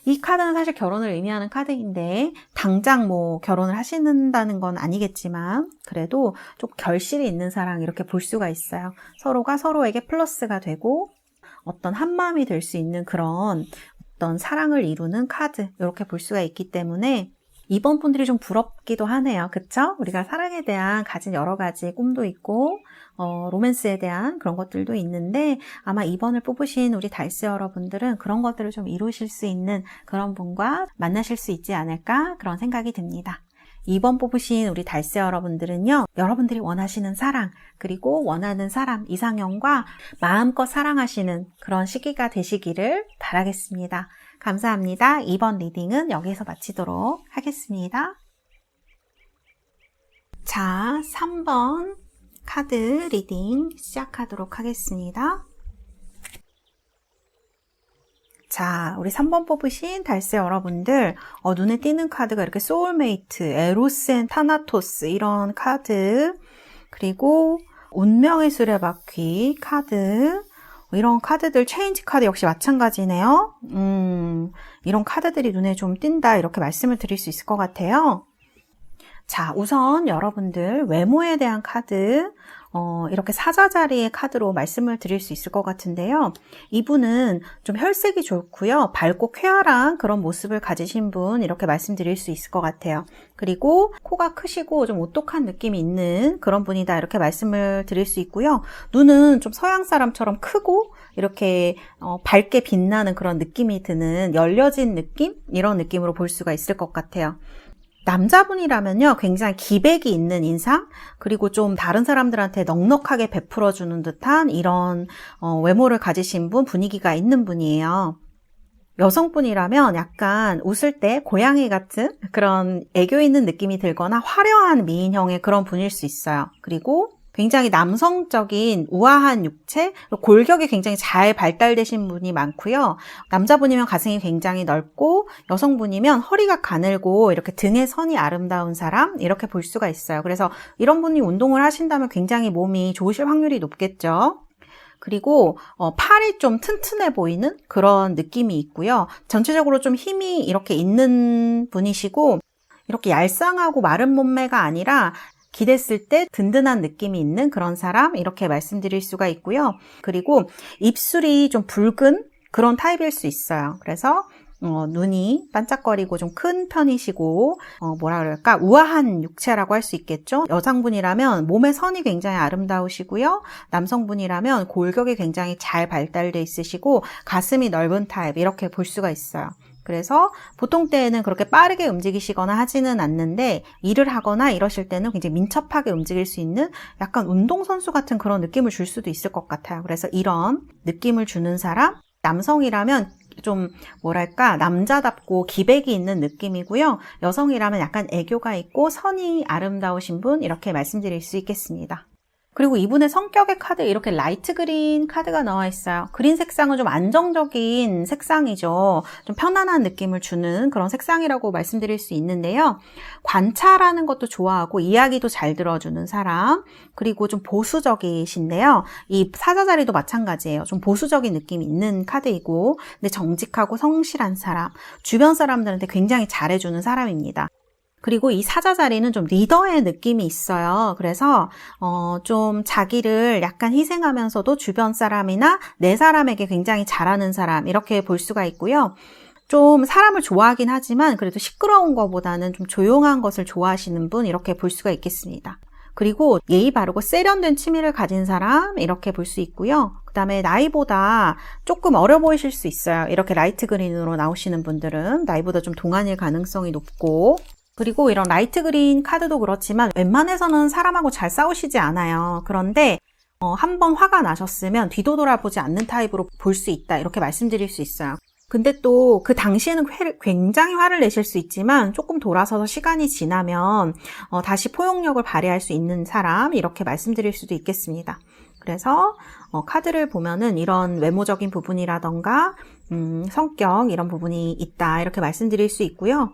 이 카드는 사실 결혼을 의미하는 카드인데 당장 뭐 결혼을 하신다는 건 아니겠지만 그래도 좀 결실이 있는 사랑 이렇게 볼 수가 있어요. 서로가 서로에게 플러스가 되고 어떤 한마음이 될 수 있는 그런 어떤 사랑을 이루는 카드 이렇게 볼 수가 있기 때문에 이번 분들이 좀 부럽기도 하네요. 그쵸? 우리가 사랑에 대한 가진 여러 가지 꿈도 있고 로맨스에 대한 그런 것들도 있는데 아마 2번을 뽑으신 우리 달스 여러분들은 그런 것들을 좀 이루실 수 있는 그런 분과 만나실 수 있지 않을까 그런 생각이 듭니다. 2번 뽑으신 우리 달스 여러분들은요, 여러분들이 원하시는 사랑, 그리고 원하는 사람, 이상형과 마음껏 사랑하시는 그런 시기가 되시기를 바라겠습니다. 감사합니다. 2번 리딩은 여기서 마치도록 하겠습니다. 자, 3번 카드 리딩 시작하도록 하겠습니다. 자, 우리 3번 뽑으신 달스 여러분들, 눈에 띄는 카드가 이렇게 소울메이트, 에로스 앤 타나토스 이런 카드, 그리고 운명의 수레바퀴 카드, 이런 카드들, 체인지 카드 역시 마찬가지네요. 이런 카드들이 눈에 좀 띈다 이렇게 말씀을 드릴 수 있을 것 같아요. 자, 우선 여러분들 외모에 대한 카드, 이렇게 사자 자리의 카드로 말씀을 드릴 수 있을 것 같은데요. 이분은 좀 혈색이 좋고요. 밝고 쾌활한 그런 모습을 가지신 분 이렇게 말씀드릴 수 있을 것 같아요. 그리고 코가 크시고 좀 오똑한 느낌이 있는 그런 분이다 이렇게 말씀을 드릴 수 있고요. 눈은 좀 서양 사람처럼 크고 이렇게 밝게 빛나는 그런 느낌이 드는 열려진 느낌? 이런 느낌으로 볼 수가 있을 것 같아요. 남자분이라면요, 굉장히 기백이 있는 인상, 그리고 좀 다른 사람들한테 넉넉하게 베풀어주는 듯한 이런 외모를 가지신 분, 분위기가 있는 분이에요. 여성분이라면 약간 웃을 때 고양이 같은 그런 애교 있는 느낌이 들거나 화려한 미인형의 그런 분일 수 있어요. 그리고 굉장히 남성적인 우아한 육체, 골격이 굉장히 잘 발달되신 분이 많고요. 남자분이면 가슴이 굉장히 넓고 여성분이면 허리가 가늘고 이렇게 등의 선이 아름다운 사람 이렇게 볼 수가 있어요. 그래서 이런 분이 운동을 하신다면 굉장히 몸이 좋으실 확률이 높겠죠. 그리고 팔이 좀 튼튼해 보이는 그런 느낌이 있고요. 전체적으로 좀 힘이 이렇게 있는 분이시고 이렇게 얄쌍하고 마른 몸매가 아니라 기댔을 때 든든한 느낌이 있는 그런 사람 이렇게 말씀드릴 수가 있고요. 그리고 입술이 좀 붉은 그런 타입일 수 있어요. 그래서 눈이 반짝거리고 좀 큰 편이시고 뭐라 그럴까 우아한 육체라고 할 수 있겠죠. 여성분이라면 몸의 선이 굉장히 아름다우시고요. 남성분이라면 골격이 굉장히 잘 발달돼 있으시고 가슴이 넓은 타입 이렇게 볼 수가 있어요. 그래서 보통 때에는 그렇게 빠르게 움직이시거나 하지는 않는데 일을 하거나 이러실 때는 굉장히 민첩하게 움직일 수 있는 약간 운동선수 같은 그런 느낌을 줄 수도 있을 것 같아요. 그래서 이런 느낌을 주는 사람, 남성이라면 좀 뭐랄까 남자답고 기백이 있는 느낌이고요. 여성이라면 약간 애교가 있고 선이 아름다우신 분 이렇게 말씀드릴 수 있겠습니다. 그리고 이분의 성격의 카드 이렇게 라이트 그린 카드가 나와 있어요. 그린 색상은 좀 안정적인 색상이죠. 좀 편안한 느낌을 주는 그런 색상이라고 말씀드릴 수 있는데요. 관찰하는 것도 좋아하고 이야기도 잘 들어주는 사람, 그리고 좀 보수적이신데요. 이 사자 자리도 마찬가지예요. 좀 보수적인 느낌이 있는 카드이고 근데 정직하고 성실한 사람, 주변 사람들한테 굉장히 잘해주는 사람입니다. 그리고 이 사자 자리는 좀 리더의 느낌이 있어요. 그래서 좀 자기를 약간 희생하면서도 주변 사람이나 내 사람에게 굉장히 잘하는 사람 이렇게 볼 수가 있고요. 좀 사람을 좋아하긴 하지만 그래도 시끄러운 것보다는 좀 조용한 것을 좋아하시는 분 이렇게 볼 수가 있겠습니다. 그리고 예의 바르고 세련된 취미를 가진 사람 이렇게 볼 수 있고요. 그 다음에 나이보다 조금 어려 보이실 수 있어요. 이렇게 라이트 그린으로 나오시는 분들은 나이보다 좀 동안일 가능성이 높고 그리고 이런 라이트 그린 카드도 그렇지만 웬만해서는 사람하고 잘 싸우시지 않아요. 그런데 한번 화가 나셨으면 뒤도 돌아보지 않는 타입으로 볼 수 있다 이렇게 말씀드릴 수 있어요. 근데 또 그 당시에는 굉장히 화를 내실 수 있지만 조금 돌아서서 시간이 지나면 다시 포용력을 발휘할 수 있는 사람 이렇게 말씀드릴 수도 있겠습니다. 그래서 카드를 보면은 이런 외모적인 부분이라던가 성격 이런 부분이 있다 이렇게 말씀드릴 수 있고요.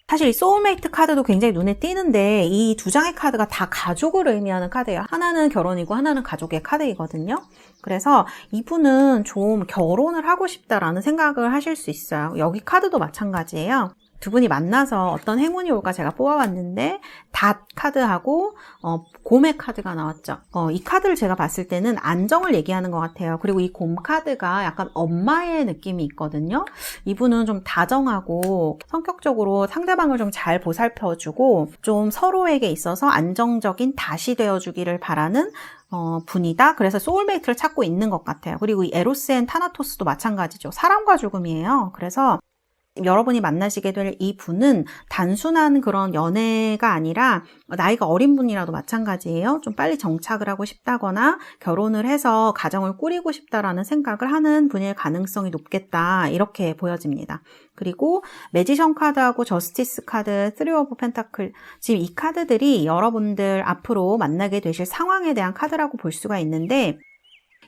사실 이 소울메이트 카드도 굉장히 눈에 띄는데 이 두 장의 카드가 다 가족을 의미하는 카드예요. 하나는 결혼이고 하나는 가족의 카드이거든요. 그래서 이분은 좀 결혼을 하고 싶다라는 생각을 하실 수 있어요. 여기 카드도 마찬가지예요. 두 분이 만나서 어떤 행운이 올까 제가 뽑아봤는데 닷 카드하고 곰의 카드가 나왔죠. 이 카드를 제가 봤을 때는 안정을 얘기하는 것 같아요. 그리고 이 곰 카드가 약간 엄마의 느낌이 있거든요. 이분은 좀 다정하고 성격적으로 상대방을 좀 잘 보살펴주고 좀 서로에게 있어서 안정적인 닷이 되어주기를 바라는 분이다. 그래서 소울메이트를 찾고 있는 것 같아요. 그리고 이 에로스 앤 타나토스도 마찬가지죠. 사랑과 죽음이에요. 그래서 여러분이 만나시게 될 이 분은 단순한 그런 연애가 아니라 나이가 어린 분이라도 마찬가지예요. 좀 빨리 정착을 하고 싶다거나 결혼을 해서 가정을 꾸리고 싶다라는 생각을 하는 분일 가능성이 높겠다. 이렇게 보여집니다. 그리고 매지션 카드하고 저스티스 카드, 3 오브 펜타클 지금 이 카드들이 여러분들 앞으로 만나게 되실 상황에 대한 카드라고 볼 수가 있는데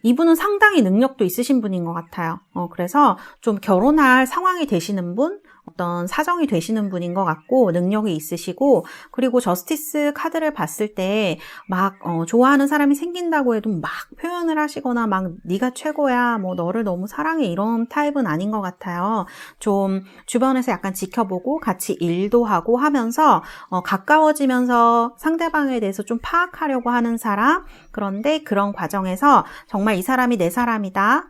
이분은 상당히 능력도 있으신 분인 것 같아요. 그래서 좀 결혼할 상황이 되시는 분, 어떤 사정이 되시는 분인 것 같고 능력이 있으시고 그리고 저스티스 카드를 봤을 때 막 좋아하는 사람이 생긴다고 해도 막 표현을 하시거나 막 네가 최고야 뭐 너를 너무 사랑해 이런 타입은 아닌 것 같아요. 좀 주변에서 약간 지켜보고 같이 일도 하고 하면서 가까워지면서 상대방에 대해서 좀 파악하려고 하는 사람. 그런데 그런 과정에서 정말 이 사람이 내 사람이다.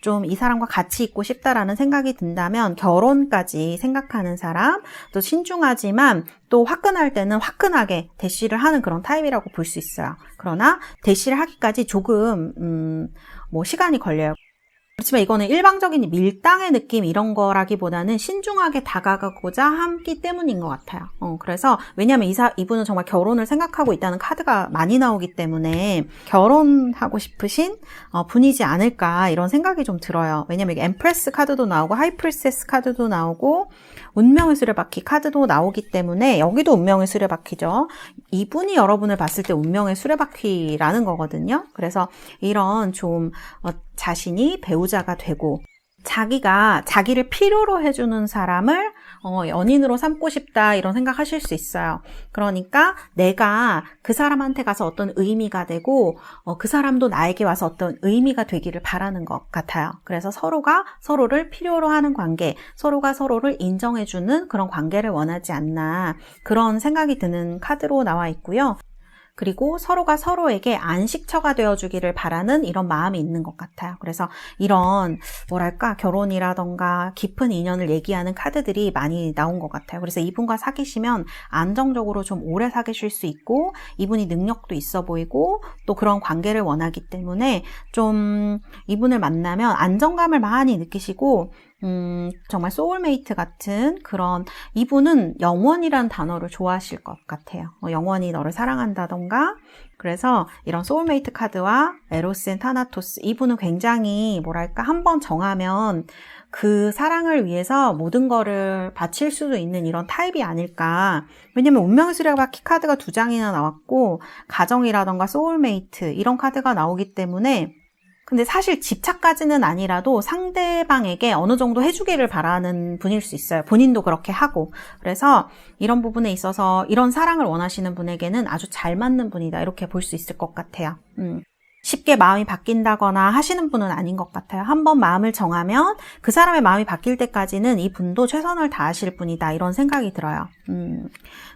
좀 이 사람과 같이 있고 싶다라는 생각이 든다면 결혼까지 생각하는 사람, 또 신중하지만 또 화끈할 때는 화끈하게 대시를 하는 그런 타입이라고 볼 수 있어요. 그러나 대시를 하기까지 조금 시간이 걸려요. 그렇지만 이거는 일방적인 밀당의 느낌 이런 거라기보다는 신중하게 다가가고자 함기 때문인 것 같아요. 그래서 왜냐하면 이분은 정말 결혼을 생각하고 있다는 카드가 많이 나오기 때문에 결혼하고 싶으신 분이지 않을까 이런 생각이 좀 들어요. 왜냐하면 엠프레스 카드도 나오고 하이프리세스 카드도 나오고 운명의 수레바퀴 카드도 나오기 때문에 여기도 운명의 수레바퀴죠. 이분이 여러분을 봤을 때 운명의 수레바퀴라는 거거든요. 그래서 이런 좀 자신이 배우자가 되고 자기가 자기를 필요로 해주는 사람을 연인으로 삼고 싶다 이런 생각하실 수 있어요. 그러니까 내가 그 사람한테 가서 어떤 의미가 되고 그 사람도 나에게 와서 어떤 의미가 되기를 바라는 것 같아요. 그래서 서로가 서로를 필요로 하는 관계, 서로가 서로를 인정해주는 그런 관계를 원하지 않나 그런 생각이 드는 카드로 나와 있고요. 그리고 서로가 서로에게 안식처가 되어주기를 바라는 이런 마음이 있는 것 같아요. 그래서 이런 뭐랄까 결혼이라던가 깊은 인연을 얘기하는 카드들이 많이 나온 것 같아요. 그래서 이분과 사귀시면 안정적으로 좀 오래 사귀실 수 있고 이분이 능력도 있어 보이고 또 그런 관계를 원하기 때문에 좀 이분을 만나면 안정감을 많이 느끼시고 정말 소울메이트 같은 그런 이분은 영원이란 단어를 좋아하실 것 같아요. 영원히 너를 사랑한다던가 그래서 이런 소울메이트 카드와 에로스 앤 타나토스 이분은 굉장히 뭐랄까 한번 정하면 그 사랑을 위해서 모든 거를 바칠 수도 있는 이런 타입이 아닐까. 왜냐면 운명의 수레바퀴 카드가 2장이나 나왔고 가정이라던가 소울메이트 이런 카드가 나오기 때문에 근데 사실 집착까지는 아니라도 상대방에게 어느 정도 해주기를 바라는 분일 수 있어요. 본인도 그렇게 하고. 그래서 이런 부분에 있어서 이런 사랑을 원하시는 분에게는 아주 잘 맞는 분이다. 이렇게 볼 수 있을 것 같아요. 쉽게 마음이 바뀐다거나 하시는 분은 아닌 것 같아요. 한번 마음을 정하면 그 사람의 마음이 바뀔 때까지는 이 분도 최선을 다하실 분이다. 이런 생각이 들어요.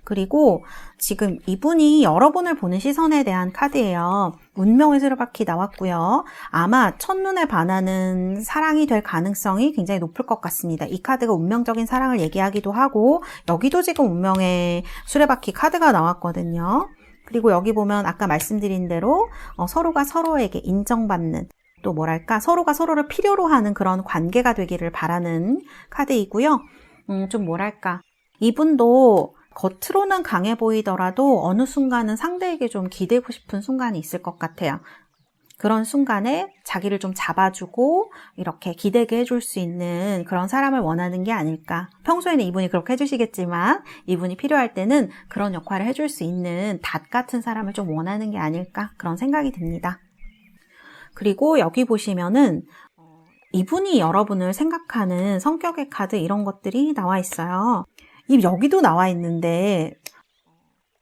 그리고 지금 이분이 여러분을 보는 시선에 대한 카드예요. 운명의 수레바퀴 나왔고요. 아마 첫눈에 반하는 사랑이 될 가능성이 굉장히 높을 것 같습니다. 이 카드가 운명적인 사랑을 얘기하기도 하고 여기도 지금 운명의 수레바퀴 카드가 나왔거든요. 그리고 여기 보면 아까 말씀드린 대로 서로가 서로에게 인정받는 또 뭐랄까 서로가 서로를 필요로 하는 그런 관계가 되기를 바라는 카드이고요. 좀 뭐랄까 이분도 겉으로는 강해 보이더라도 어느 순간은 상대에게 좀 기대고 싶은 순간이 있을 것 같아요. 그런 순간에 자기를 좀 잡아주고 이렇게 기대게 해줄 수 있는 그런 사람을 원하는 게 아닐까. 평소에는 이분이 그렇게 해주시겠지만 이분이 필요할 때는 그런 역할을 해줄 수 있는 닷 같은 사람을 좀 원하는 게 아닐까 그런 생각이 듭니다. 그리고 여기 보시면은 이분이 여러분을 생각하는 성격의 카드 이런 것들이 나와 있어요. 여기도 나와 있는데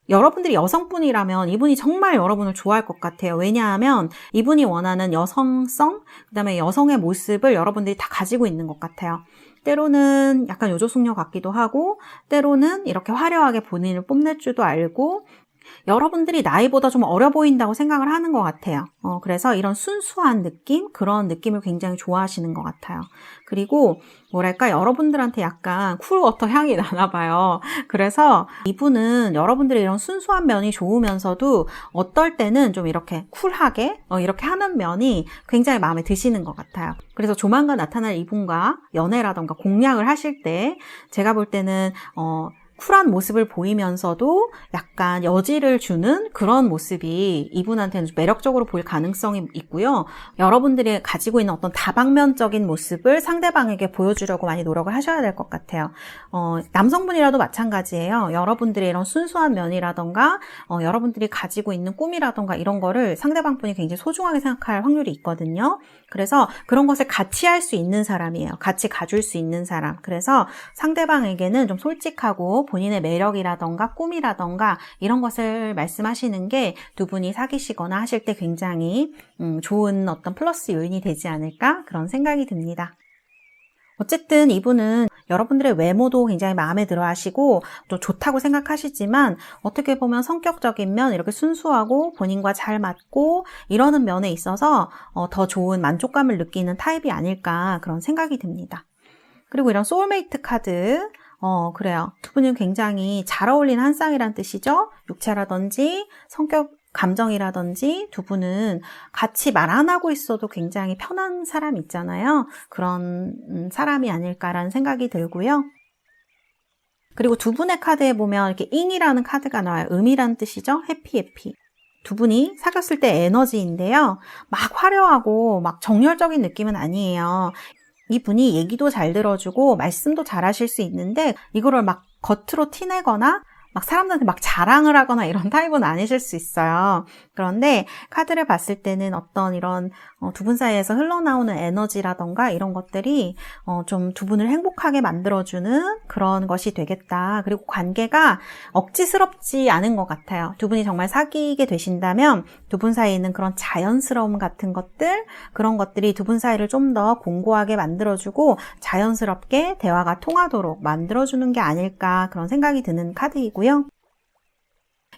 여러분들이 여성분이라면 이분이 정말 여러분을 좋아할 것 같아요. 왜냐하면 이분이 원하는 여성성, 그 다음에 여성의 모습을 여러분들이 다 가지고 있는 것 같아요. 때로는 약간 요조숙녀 같기도 하고 때로는 이렇게 화려하게 본인을 뽐낼 줄도 알고 여러분들이 나이보다 좀 어려 보인다고 생각을 하는 것 같아요. 그래서 이런 순수한 느낌, 그런 느낌을 굉장히 좋아하시는 것 같아요. 그리고 뭐랄까 여러분들한테 약간 쿨워터 향이 나나 봐요. 그래서 이분은 여러분들의 이런 순수한 면이 좋으면서도 어떨 때는 좀 이렇게 쿨하게 이렇게 하는 면이 굉장히 마음에 드시는 것 같아요. 그래서 조만간 나타날 이분과 연애라던가 공략을 하실 때 제가 볼 때는 쿨한 모습을 보이면서도 약간 여지를 주는 그런 모습이 이분한테는 좀 매력적으로 보일 가능성이 있고요. 여러분들이 가지고 있는 어떤 다방면적인 모습을 상대방에게 보여주려고 많이 노력을 하셔야 될 것 같아요. 남성분이라도 마찬가지예요. 여러분들의 이런 순수한 면이라던가 여러분들이 가지고 있는 꿈이라던가 이런 거를 상대방 분이 굉장히 소중하게 생각할 확률이 있거든요. 그래서 그런 것을 같이 할 수 있는 사람이에요. 같이 가줄 수 있는 사람. 그래서 상대방에게는 좀 솔직하고 본인의 매력이라던가 꿈이라던가 이런 것을 말씀하시는 게 두 분이 사귀시거나 하실 때 굉장히 좋은 어떤 플러스 요인이 되지 않을까 그런 생각이 듭니다. 어쨌든 이분은 여러분들의 외모도 굉장히 마음에 들어 하시고 또 좋다고 생각하시지만 어떻게 보면 성격적인 면 이렇게 순수하고 본인과 잘 맞고 이러는 면에 있어서 더 좋은 만족감을 느끼는 타입이 아닐까 그런 생각이 듭니다. 그리고 이런 소울메이트 카드 그래요. 두 분은 굉장히 잘 어울리는 한 쌍이란 뜻이죠. 육체라든지 성격, 감정이라든지 두 분은 같이 말 안 하고 있어도 굉장히 편한 사람 있잖아요. 그런 사람이 아닐까라는 생각이 들고요. 그리고 두 분의 카드에 보면 이렇게 잉이라는 카드가 나와요. 음이라는 뜻이죠. 해피. 두 분이 사귀었을 때 에너지인데요. 막 화려하고 막 정열적인 느낌은 아니에요. 이분이 얘기도 잘 들어주고 말씀도 잘 하실 수 있는데 이거를 막 겉으로 티내거나 막 사람들한테 막 자랑을 하거나 이런 타입은 아니실 수 있어요. 그런데 카드를 봤을 때는 어떤 이런 두 분 사이에서 흘러나오는 에너지라던가 이런 것들이 좀 두 분을 행복하게 만들어주는 그런 것이 되겠다. 그리고 관계가 억지스럽지 않은 것 같아요. 두 분이 정말 사귀게 되신다면 두 분 사이에 있는 그런 자연스러움 같은 것들, 그런 것들이 두 분 사이를 좀 더 공고하게 만들어주고 자연스럽게 대화가 통하도록 만들어주는 게 아닐까 그런 생각이 드는 카드이고요.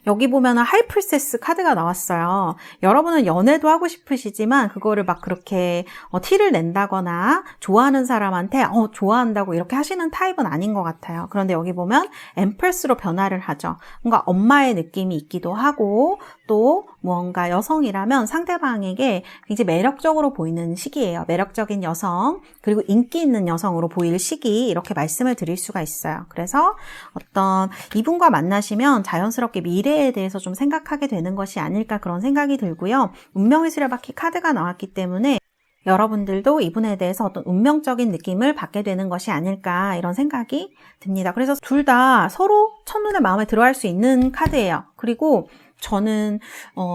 여기 보면은 하이프리세스 카드가 나왔어요. 여러분은 연애도 하고 싶으시지만 그거를 막 그렇게 티를 낸다거나 좋아하는 사람한테 좋아한다고 이렇게 하시는 타입은 아닌 것 같아요. 그런데 여기 보면 엠프레스로 변화를 하죠. 뭔가 엄마의 느낌이 있기도 하고 또 무언가 여성이라면 상대방에게 굉장히 매력적으로 보이는 시기예요. 매력적인 여성 그리고 인기 있는 여성으로 보일 시기 이렇게 말씀을 드릴 수가 있어요. 그래서 어떤 이분과 만나시면 자연스럽게 미래에 대해서 좀 생각하게 되는 것이 아닐까 그런 생각이 들고요. 운명의 수레바퀴 카드가 나왔기 때문에 여러분들도 이분에 대해서 어떤 운명적인 느낌을 받게 되는 것이 아닐까 이런 생각이 듭니다. 그래서 둘 다 서로 첫눈에 마음에 들어할 수 있는 카드예요. 그리고 저는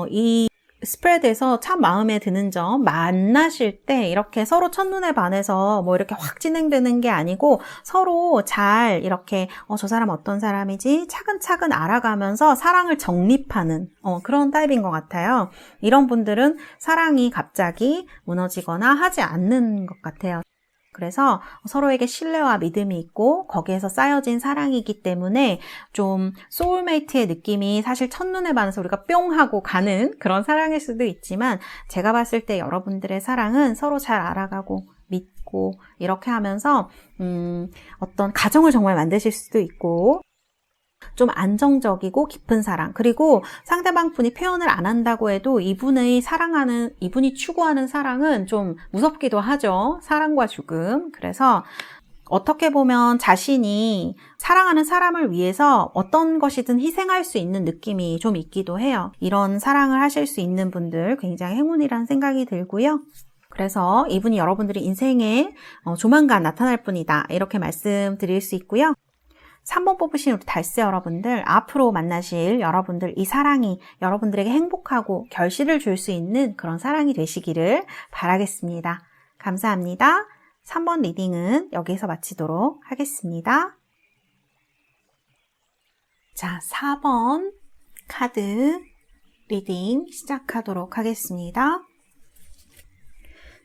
이 스프레드에서 참 마음에 드는 점, 만나실 때 이렇게 서로 첫눈에 반해서 뭐 이렇게 확 진행되는 게 아니고 서로 잘 이렇게 저 사람 어떤 사람이지 차근차근 알아가면서 사랑을 정립하는 그런 타입인 것 같아요. 이런 분들은 사랑이 갑자기 무너지거나 하지 않는 것 같아요. 그래서 서로에게 신뢰와 믿음이 있고 거기에서 쌓여진 사랑이기 때문에 좀 소울메이트의 느낌이 사실 첫눈에 반해서 우리가 뿅 하고 가는 그런 사랑일 수도 있지만 제가 봤을 때 여러분들의 사랑은 서로 잘 알아가고 믿고 이렇게 하면서 어떤 가정을 정말 만드실 수도 있고 좀 안정적이고 깊은 사랑 그리고 상대방 분이 표현을 안 한다고 해도 이분이 추구하는 사랑은 좀 무섭기도 하죠. 사랑과 죽음. 그래서 어떻게 보면 자신이 사랑하는 사람을 위해서 어떤 것이든 희생할 수 있는 느낌이 좀 있기도 해요. 이런 사랑을 하실 수 있는 분들 굉장히 행운이라는 생각이 들고요. 그래서 이분이 여러분들의 인생에 조만간 나타날 분이다 이렇게 말씀드릴 수 있고요. 3번 뽑으신 우리 달세 여러분들, 앞으로 만나실 여러분들 이 사랑이 여러분들에게 행복하고 결실을 줄 수 있는 그런 사랑이 되시기를 바라겠습니다. 감사합니다. 3번 리딩은 여기서 마치도록 하겠습니다. 자, 4번 카드 리딩 시작하도록 하겠습니다.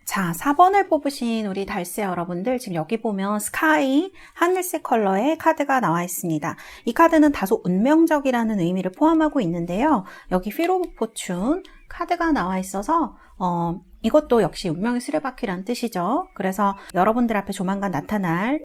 자, 4번을 뽑으신 우리 달세 여러분들, 지금 여기 보면 스카이, 하늘색 컬러의 카드가 나와 있습니다. 이 카드는 다소 운명적이라는 의미를 포함하고 있는데요. 여기 휠 오브 포춘 카드가 나와 있어서 이것도 역시 운명의 수레바퀴라는 뜻이죠. 그래서 여러분들 앞에 조만간 나타날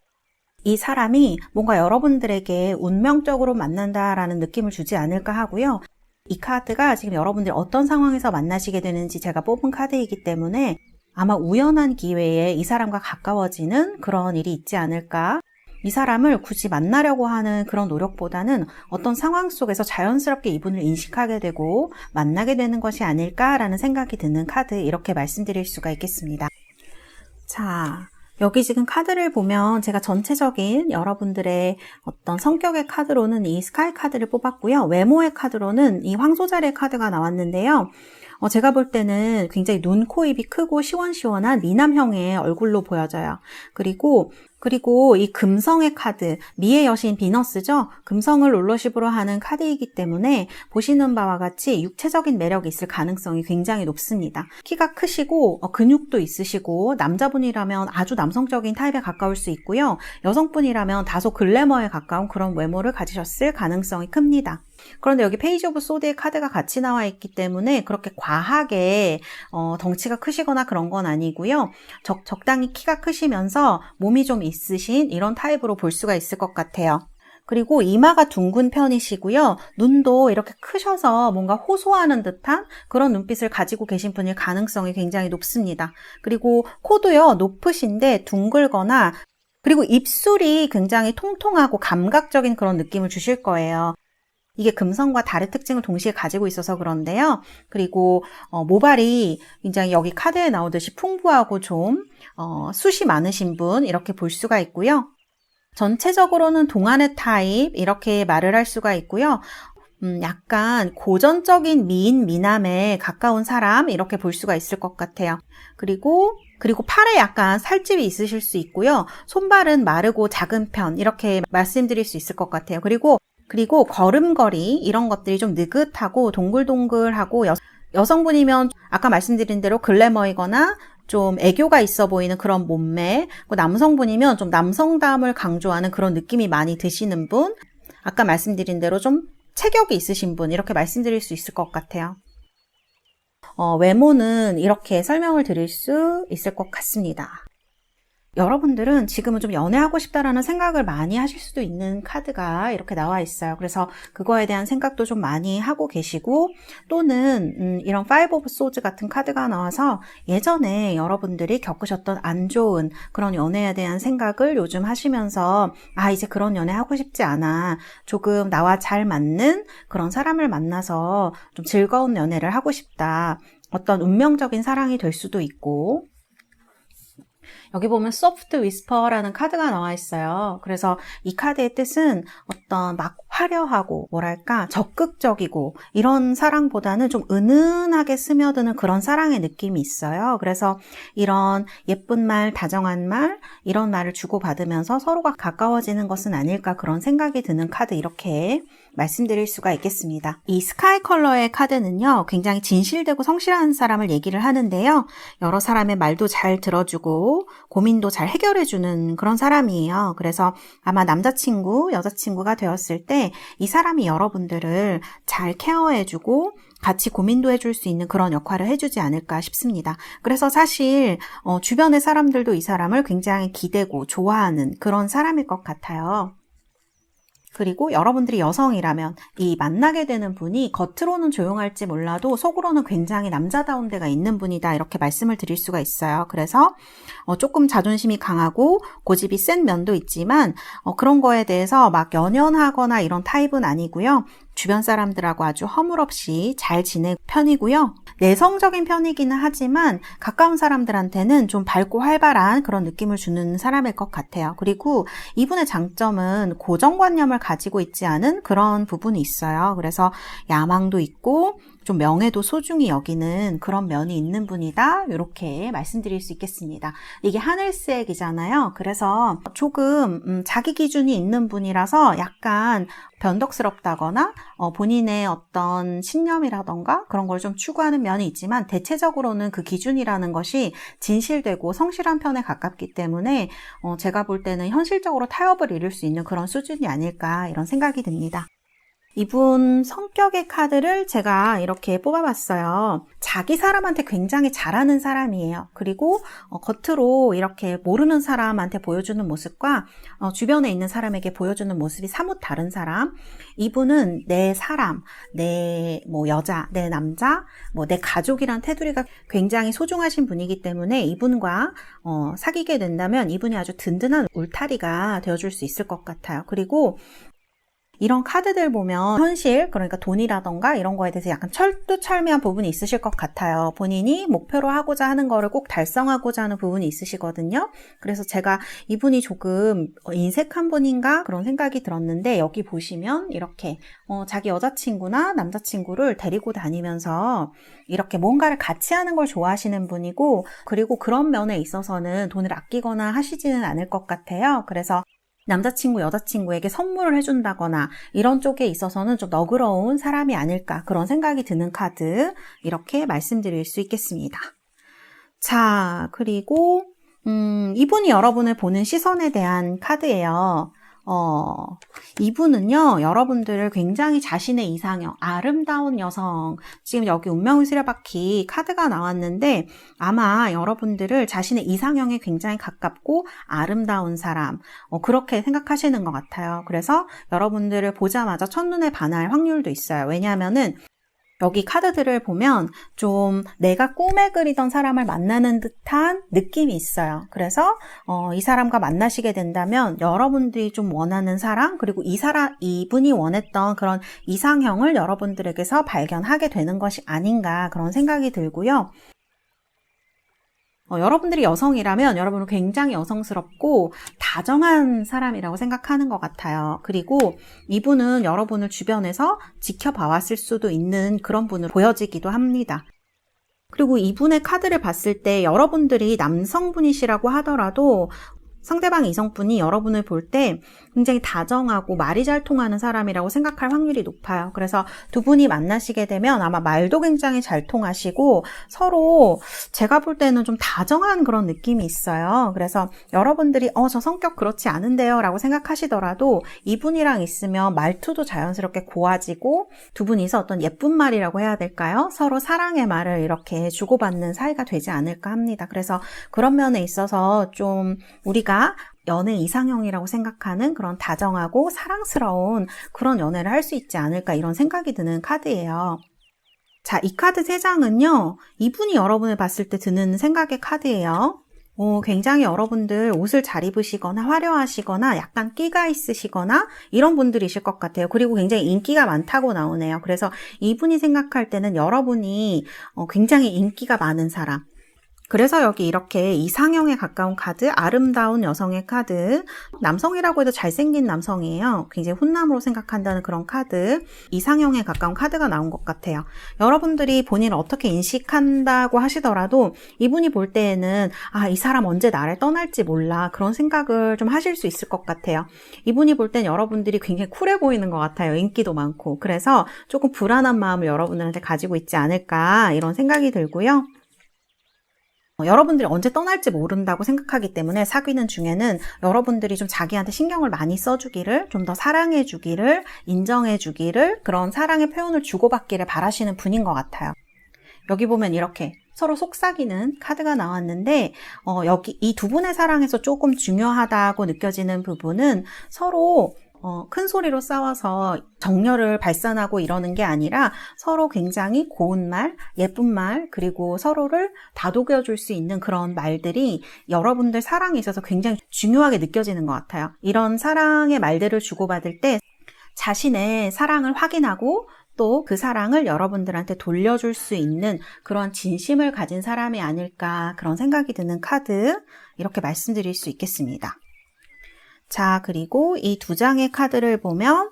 이 사람이 뭔가 여러분들에게 운명적으로 만난다라는 느낌을 주지 않을까 하고요. 이 카드가 지금 여러분들이 어떤 상황에서 만나시게 되는지 제가 뽑은 카드이기 때문에 아마 우연한 기회에 이 사람과 가까워지는 그런 일이 있지 않을까. 이 사람을 굳이 만나려고 하는 그런 노력보다는 어떤 상황 속에서 자연스럽게 이분을 인식하게 되고 만나게 되는 것이 아닐까라는 생각이 드는 카드, 이렇게 말씀드릴 수가 있겠습니다. 자, 여기 지금 카드를 보면 제가 전체적인 여러분들의 어떤 성격의 카드로는 이 스카이 카드를 뽑았고요. 외모의 카드로는 이 황소자리의 카드가 나왔는데요. 제가 볼 때는 굉장히 눈, 코, 입이 크고 시원시원한 미남형의 얼굴로 보여져요. 그리고 이 금성의 카드, 미의 여신 비너스죠? 금성을 롤러십으로 하는 카드이기 때문에 보시는 바와 같이 육체적인 매력이 있을 가능성이 굉장히 높습니다. 키가 크시고 근육도 있으시고 남자분이라면 아주 남성적인 타입에 가까울 수 있고요. 여성분이라면 다소 글래머에 가까운 그런 외모를 가지셨을 가능성이 큽니다. 그런데 여기 페이지 오브 소드의 카드가 같이 나와 있기 때문에 그렇게 과하게 덩치가 크시거나 그런 건 아니고요. 적당히 키가 크시면서 몸이 좀 있으신 이런 타입으로 볼 수가 있을 것 같아요. 그리고 이마가 둥근 편이시고요. 눈도 이렇게 크셔서 뭔가 호소하는 듯한 그런 눈빛을 가지고 계신 분일 가능성이 굉장히 높습니다. 그리고 코도요, 높으신데 둥글거나, 그리고 입술이 굉장히 통통하고 감각적인 그런 느낌을 주실 거예요. 이게 금성과 달의 특징을 동시에 가지고 있어서 그런데요. 그리고 모발이 굉장히 여기 카드에 나오듯이 풍부하고 좀 숱이 많으신 분, 이렇게 볼 수가 있고요. 전체적으로는 동안의 타입, 이렇게 말을 할 수가 있고요. 약간 고전적인 미인, 미남에 가까운 사람, 이렇게 볼 수가 있을 것 같아요. 그리고 팔에 약간 살집이 있으실 수 있고요. 손발은 마르고 작은 편, 이렇게 말씀드릴 수 있을 것 같아요. 그리고 걸음걸이, 이런 것들이 좀 느긋하고 동글동글하고 여성분이면 아까 말씀드린 대로 글래머이거나 좀 애교가 있어 보이는 그런 몸매, 남성분이면 좀 남성다움을 강조하는 그런 느낌이 많이 드시는 분, 아까 말씀드린 대로 좀 체격이 있으신 분 이렇게 말씀드릴 수 있을 것 같아요. 외모는 이렇게 설명을 드릴 수 있을 것 같습니다. 여러분들은 지금은 좀 연애하고 싶다라는 생각을 많이 하실 수도 있는 카드가 이렇게 나와 있어요. 그래서 그거에 대한 생각도 좀 많이 하고 계시고, 또는 이런 파이브 오브 소즈 같은 카드가 나와서 예전에 여러분들이 겪으셨던 안 좋은 그런 연애에 대한 생각을 요즘 하시면서 이제 그런 연애 하고 싶지 않아. 조금 나와 잘 맞는 그런 사람을 만나서 좀 즐거운 연애를 하고 싶다. 어떤 운명적인 사랑이 될 수도 있고, 여기 보면 소프트 위스퍼라는 카드가 나와 있어요. 그래서 이 카드의 뜻은 어떤 막 화려하고 뭐랄까 적극적이고 이런 사랑보다는 좀 은은하게 스며드는 그런 사랑의 느낌이 있어요. 그래서 이런 예쁜 말, 다정한 말 이런 말을 주고받으면서 서로가 가까워지는 것은 아닐까 그런 생각이 드는 카드 이렇게 말씀드릴 수가 있겠습니다. 이 스카이 컬러의 카드는요, 굉장히 진실되고 성실한 사람을 얘기를 하는데요. 여러 사람의 말도 잘 들어주고 고민도 잘 해결해주는 그런 사람이에요. 그래서 아마 남자친구, 여자친구가 되었을 때 이 사람이 여러분들을 잘 케어해주고 같이 고민도 해줄 수 있는 그런 역할을 해주지 않을까 싶습니다. 그래서 사실 주변의 사람들도 이 사람을 굉장히 기대고 좋아하는 그런 사람일 것 같아요. 그리고 여러분들이 여성이라면 이 만나게 되는 분이 겉으로는 조용할지 몰라도 속으로는 굉장히 남자다운 데가 있는 분이다 이렇게 말씀을 드릴 수가 있어요. 그래서 조금 자존심이 강하고 고집이 센 면도 있지만 그런 거에 대해서 막 연연하거나 이런 타입은 아니고요. 주변 사람들하고 아주 허물없이 잘 지낼 편이고요. 내성적인 편이기는 하지만 가까운 사람들한테는 좀 밝고 활발한 그런 느낌을 주는 사람일 것 같아요. 그리고 이분의 장점은 고정관념을 가지고 있지 않은 그런 부분이 있어요. 그래서 야망도 있고 좀 명예도 소중히 여기는 그런 면이 있는 분이다. 이렇게 말씀드릴 수 있겠습니다. 이게 하늘색이잖아요. 그래서 조금 자기 기준이 있는 분이라서 약간 변덕스럽다거나 본인의 어떤 신념이라던가 그런 걸 좀 추구하는 면이 있지만 대체적으로는 그 기준이라는 것이 진실되고 성실한 편에 가깝기 때문에 제가 볼 때는 현실적으로 타협을 이룰 수 있는 그런 수준이 아닐까 이런 생각이 듭니다. 이분 성격의 카드를 제가 이렇게 뽑아봤어요. 자기 사람한테 굉장히 잘하는 사람이에요. 그리고 겉으로 이렇게 모르는 사람한테 보여주는 모습과 주변에 있는 사람에게 보여주는 모습이 사뭇 다른 사람. 이분은 내 사람, 내 여자, 내 남자, 내 가족이란 테두리가 굉장히 소중하신 분이기 때문에 이분과 사귀게 된다면 이분이 아주 든든한 울타리가 되어줄 수 있을 것 같아요. 그리고 이런 카드들 보면 현실, 그러니까 돈이라던가 이런 거에 대해서 약간 철두철미한 부분이 있으실 것 같아요. 본인이 목표로 하고자 하는 거를 꼭 달성하고자 하는 부분이 있으시거든요. 그래서 제가 이분이 조금 인색한 분인가 그런 생각이 들었는데 여기 보시면 이렇게 자기 여자친구나 남자친구를 데리고 다니면서 이렇게 뭔가를 같이 하는 걸 좋아하시는 분이고 그리고 그런 면에 있어서는 돈을 아끼거나 하시지는 않을 것 같아요. 그래서 남자친구, 여자친구에게 선물을 해준다거나 이런 쪽에 있어서는 좀 너그러운 사람이 아닐까 그런 생각이 드는 카드 이렇게 말씀드릴 수 있겠습니다. 자, 그리고 이분이 여러분을 보는 시선에 대한 카드예요. 이분은요, 여러분들을 굉장히 자신의 이상형, 아름다운 여성, 지금 여기 운명의 수레바퀴 카드가 나왔는데 아마 여러분들을 자신의 이상형에 굉장히 가깝고 아름다운 사람, 그렇게 생각하시는 것 같아요. 그래서 여러분들을 보자마자 첫눈에 반할 확률도 있어요. 왜냐하면은 여기 카드들을 보면 좀 내가 꿈에 그리던 사람을 만나는 듯한 느낌이 있어요. 그래서 이 사람과 만나시게 된다면 여러분들이 좀 원하는 사람 그리고 이분이 원했던 그런 이상형을 여러분들에게서 발견하게 되는 것이 아닌가 그런 생각이 들고요. 여러분들이 여성이라면 여러분은 굉장히 여성스럽고 다정한 사람이라고 생각하는 것 같아요. 그리고 이분은 여러분을 주변에서 지켜봐왔을 수도 있는 그런 분으로 보여지기도 합니다. 그리고 이분의 카드를 봤을 때 여러분들이 남성분이시라고 하더라도 상대방 이성분이 여러분을 볼 때 굉장히 다정하고 말이 잘 통하는 사람이라고 생각할 확률이 높아요. 그래서 두 분이 만나시게 되면 아마 말도 굉장히 잘 통하시고 서로 제가 볼 때는 좀 다정한 그런 느낌이 있어요. 그래서 여러분들이 저 성격 그렇지 않은데요 라고 생각하시더라도 이분이랑 있으면 말투도 자연스럽게 고와지고 두 분이서 어떤 예쁜 말이라고 해야 될까요? 서로 사랑의 말을 이렇게 주고받는 사이가 되지 않을까 합니다. 그래서 그런 면에 있어서 좀 우리가 연애 이상형이라고 생각하는 그런 다정하고 사랑스러운 그런 연애를 할 수 있지 않을까 이런 생각이 드는 카드예요. 자, 이 카드 3장은요. 이분이 여러분을 봤을 때 드는 생각의 카드예요. 굉장히 여러분들 옷을 잘 입으시거나 화려하시거나 약간 끼가 있으시거나 이런 분들이실 것 같아요. 그리고 굉장히 인기가 많다고 나오네요. 그래서 이분이 생각할 때는 여러분이 굉장히 인기가 많은 사람. 그래서 여기 이렇게 이상형에 가까운 카드, 아름다운 여성의 카드, 남성이라고 해도 잘생긴 남성이에요. 굉장히 훈남으로 생각한다는 그런 카드, 이상형에 가까운 카드가 나온 것 같아요. 여러분들이 본인을 어떻게 인식한다고 하시더라도 이분이 볼 때에는 이 사람 언제 나를 떠날지 몰라 그런 생각을 좀 하실 수 있을 것 같아요. 이분이 볼 땐 여러분들이 굉장히 쿨해 보이는 것 같아요. 인기도 많고. 그래서 조금 불안한 마음을 여러분들한테 가지고 있지 않을까 이런 생각이 들고요. 여러분들이 언제 떠날지 모른다고 생각하기 때문에 사귀는 중에는 여러분들이 좀 자기한테 신경을 많이 써주기를, 좀 더 사랑해주기를, 인정해주기를, 그런 사랑의 표현을 주고받기를 바라시는 분인 것 같아요. 여기 보면 이렇게 서로 속삭이는 카드가 나왔는데 여기 이 두 분의 사랑에서 조금 중요하다고 느껴지는 부분은 서로 큰 소리로 싸워서 정열을 발산하고 이러는 게 아니라 서로 굉장히 고운 말, 예쁜 말, 그리고 서로를 다독여줄 수 있는 그런 말들이 여러분들 사랑에 있어서 굉장히 중요하게 느껴지는 것 같아요. 이런 사랑의 말들을 주고받을 때 자신의 사랑을 확인하고 또 그 사랑을 여러분들한테 돌려줄 수 있는 그런 진심을 가진 사람이 아닐까 그런 생각이 드는 카드 이렇게 말씀드릴 수 있겠습니다. 자, 그리고 이 2장의 카드를 보면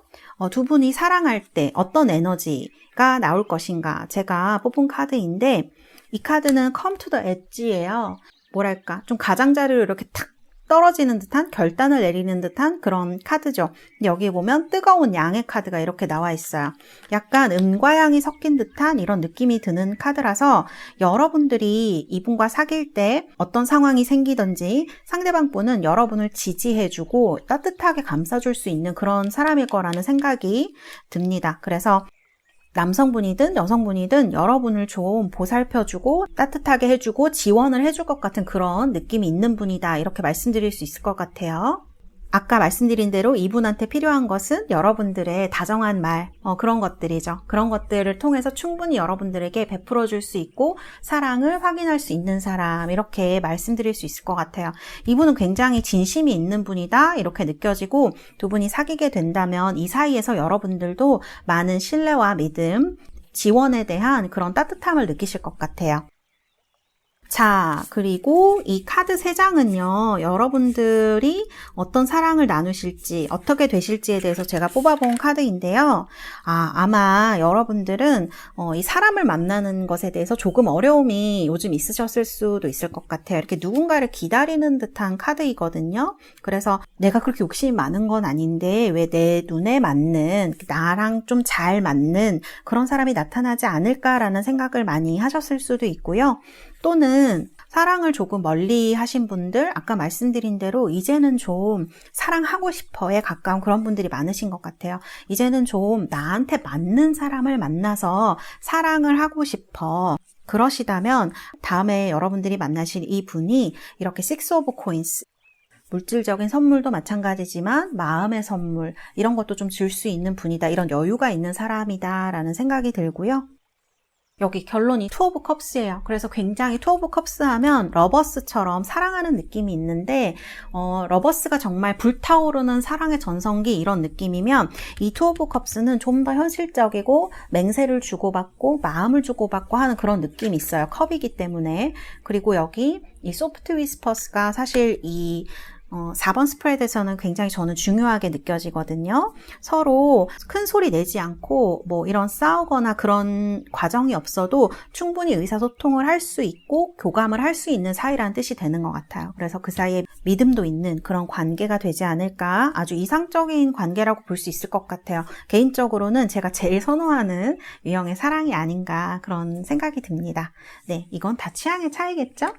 두 분이 사랑할 때 어떤 에너지가 나올 것인가 제가 뽑은 카드인데 이 카드는 Come to the Edge예요. 뭐랄까 좀 가장자리로 이렇게 탁 떨어지는 듯한 결단을 내리는 듯한 그런 카드죠. 여기 보면 뜨거운 양의 카드가 이렇게 나와 있어요. 약간 음과 양이 섞인 듯한 이런 느낌이 드는 카드라서 여러분들이 이분과 사귈 때 어떤 상황이 생기든지 상대방 분은 여러분을 지지해주고 따뜻하게 감싸줄 수 있는 그런 사람일 거라는 생각이 듭니다. 그래서 남성분이든 여성분이든 여러분을 좀 보살펴주고 따뜻하게 해주고 지원을 해줄 것 같은 그런 느낌이 있는 분이다 이렇게 말씀드릴 수 있을 것 같아요. 아까 말씀드린 대로 이분한테 필요한 것은 여러분들의 다정한 말, 그런 것들이죠. 그런 것들을 통해서 충분히 여러분들에게 베풀어 줄 수 있고 사랑을 확인할 수 있는 사람 이렇게 말씀드릴 수 있을 것 같아요. 이분은 굉장히 진심이 있는 분이다 이렇게 느껴지고 두 분이 사귀게 된다면 이 사이에서 여러분들도 많은 신뢰와 믿음, 지원에 대한 그런 따뜻함을 느끼실 것 같아요. 자, 그리고 이 카드 3장은요, 여러분들이 어떤 사랑을 나누실지, 어떻게 되실지에 대해서 제가 뽑아본 카드인데요. 아마 여러분들은 이 사람을 만나는 것에 대해서 조금 어려움이 요즘 있으셨을 수도 있을 것 같아요. 이렇게 누군가를 기다리는 듯한 카드이거든요. 그래서 내가 그렇게 욕심이 많은 건 아닌데 왜 내 눈에 맞는, 나랑 좀 잘 맞는 그런 사람이 나타나지 않을까라는 생각을 많이 하셨을 수도 있고요. 또는 사랑을 조금 멀리 하신 분들, 아까 말씀드린 대로 이제는 좀 사랑하고 싶어에 가까운 그런 분들이 많으신 것 같아요. 이제는 좀 나한테 맞는 사람을 만나서 사랑을 하고 싶어. 그러시다면 다음에 여러분들이 만나실 이 분이 이렇게 Six of Coins, 물질적인 선물도 마찬가지지만 마음의 선물, 이런 것도 좀 줄 수 있는 분이다. 이런 여유가 있는 사람이다 라는 생각이 들고요. 여기 결론이 투 오브 컵스예요. 그래서 굉장히 투 오브 컵스 하면 러버스처럼 사랑하는 느낌이 있는데 러버스가 정말 불타오르는 사랑의 전성기 이런 느낌이면 이 투 오브 컵스는 좀 더 현실적이고 맹세를 주고받고 마음을 주고받고 하는 그런 느낌이 있어요. 컵이기 때문에. 그리고 여기 이 소프트 위스퍼스가 사실 이 4번 스프레드에서는 굉장히 저는 중요하게 느껴지거든요. 서로 큰 소리 내지 않고 뭐 이런 싸우거나 그런 과정이 없어도 충분히 의사소통을 할 수 있고 교감을 할 수 있는 사이라는 뜻이 되는 것 같아요. 그래서 그 사이에 믿음도 있는 그런 관계가 되지 않을까, 아주 이상적인 관계라고 볼 수 있을 것 같아요. 개인적으로는 제가 제일 선호하는 유형의 사랑이 아닌가 그런 생각이 듭니다. 네, 이건 다 취향의 차이겠죠?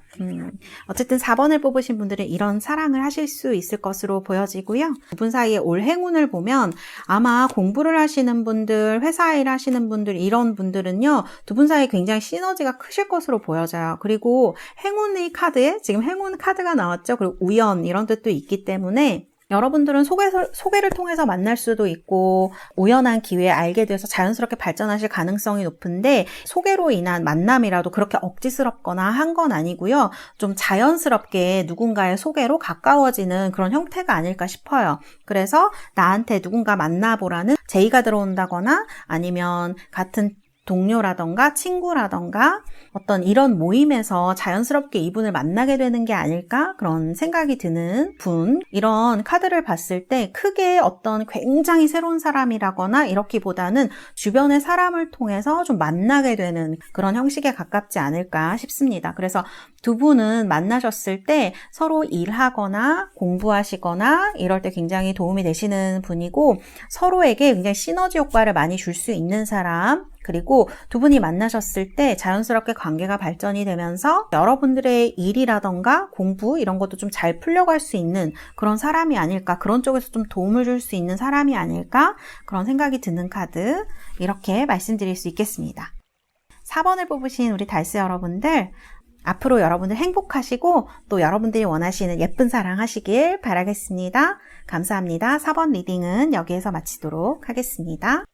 어쨌든 4번을 뽑으신 분들은 이런 사랑을 하실 수 있을 것으로 보여지고요. 두 분 사이의 올 행운을 보면 아마 공부를 하시는 분들, 회사 일 하시는 분들, 이런 분들은요, 두 분 사이에 굉장히 시너지가 크실 것으로 보여져요. 그리고 행운의 카드에 지금 행운 카드가 나왔죠. 그리고 우연 이런 뜻도 있기 때문에 여러분들은 소개를 통해서 만날 수도 있고 우연한 기회에 알게 돼서 자연스럽게 발전하실 가능성이 높은데, 소개로 인한 만남이라도 그렇게 억지스럽거나 한 건 아니고요. 좀 자연스럽게 누군가의 소개로 가까워지는 그런 형태가 아닐까 싶어요. 그래서 나한테 누군가 만나보라는 제의가 들어온다거나 아니면 같은 동료라던가 친구라던가 어떤 이런 모임에서 자연스럽게 이분을 만나게 되는 게 아닐까 그런 생각이 드는 분, 이런 카드를 봤을 때 크게 어떤 굉장히 새로운 사람이라거나 이렇기보다는 주변의 사람을 통해서 좀 만나게 되는 그런 형식에 가깝지 않을까 싶습니다. 그래서 두 분은 만나셨을 때 서로 일하거나 공부하시거나 이럴 때 굉장히 도움이 되시는 분이고, 서로에게 굉장히 시너지 효과를 많이 줄 수 있는 사람, 그리고 두 분이 만나셨을 때 자연스럽게 관계가 발전이 되면서 여러분들의 일이라던가 공부 이런 것도 좀 잘 풀려갈 수 있는 그런 사람이 아닐까, 그런 쪽에서 좀 도움을 줄 수 있는 사람이 아닐까 그런 생각이 드는 카드, 이렇게 말씀드릴 수 있겠습니다. 4번을 뽑으신 우리 달스 여러분들, 앞으로 여러분들 행복하시고 또 여러분들이 원하시는 예쁜 사랑 하시길 바라겠습니다. 감사합니다. 4번 리딩은 여기에서 마치도록 하겠습니다.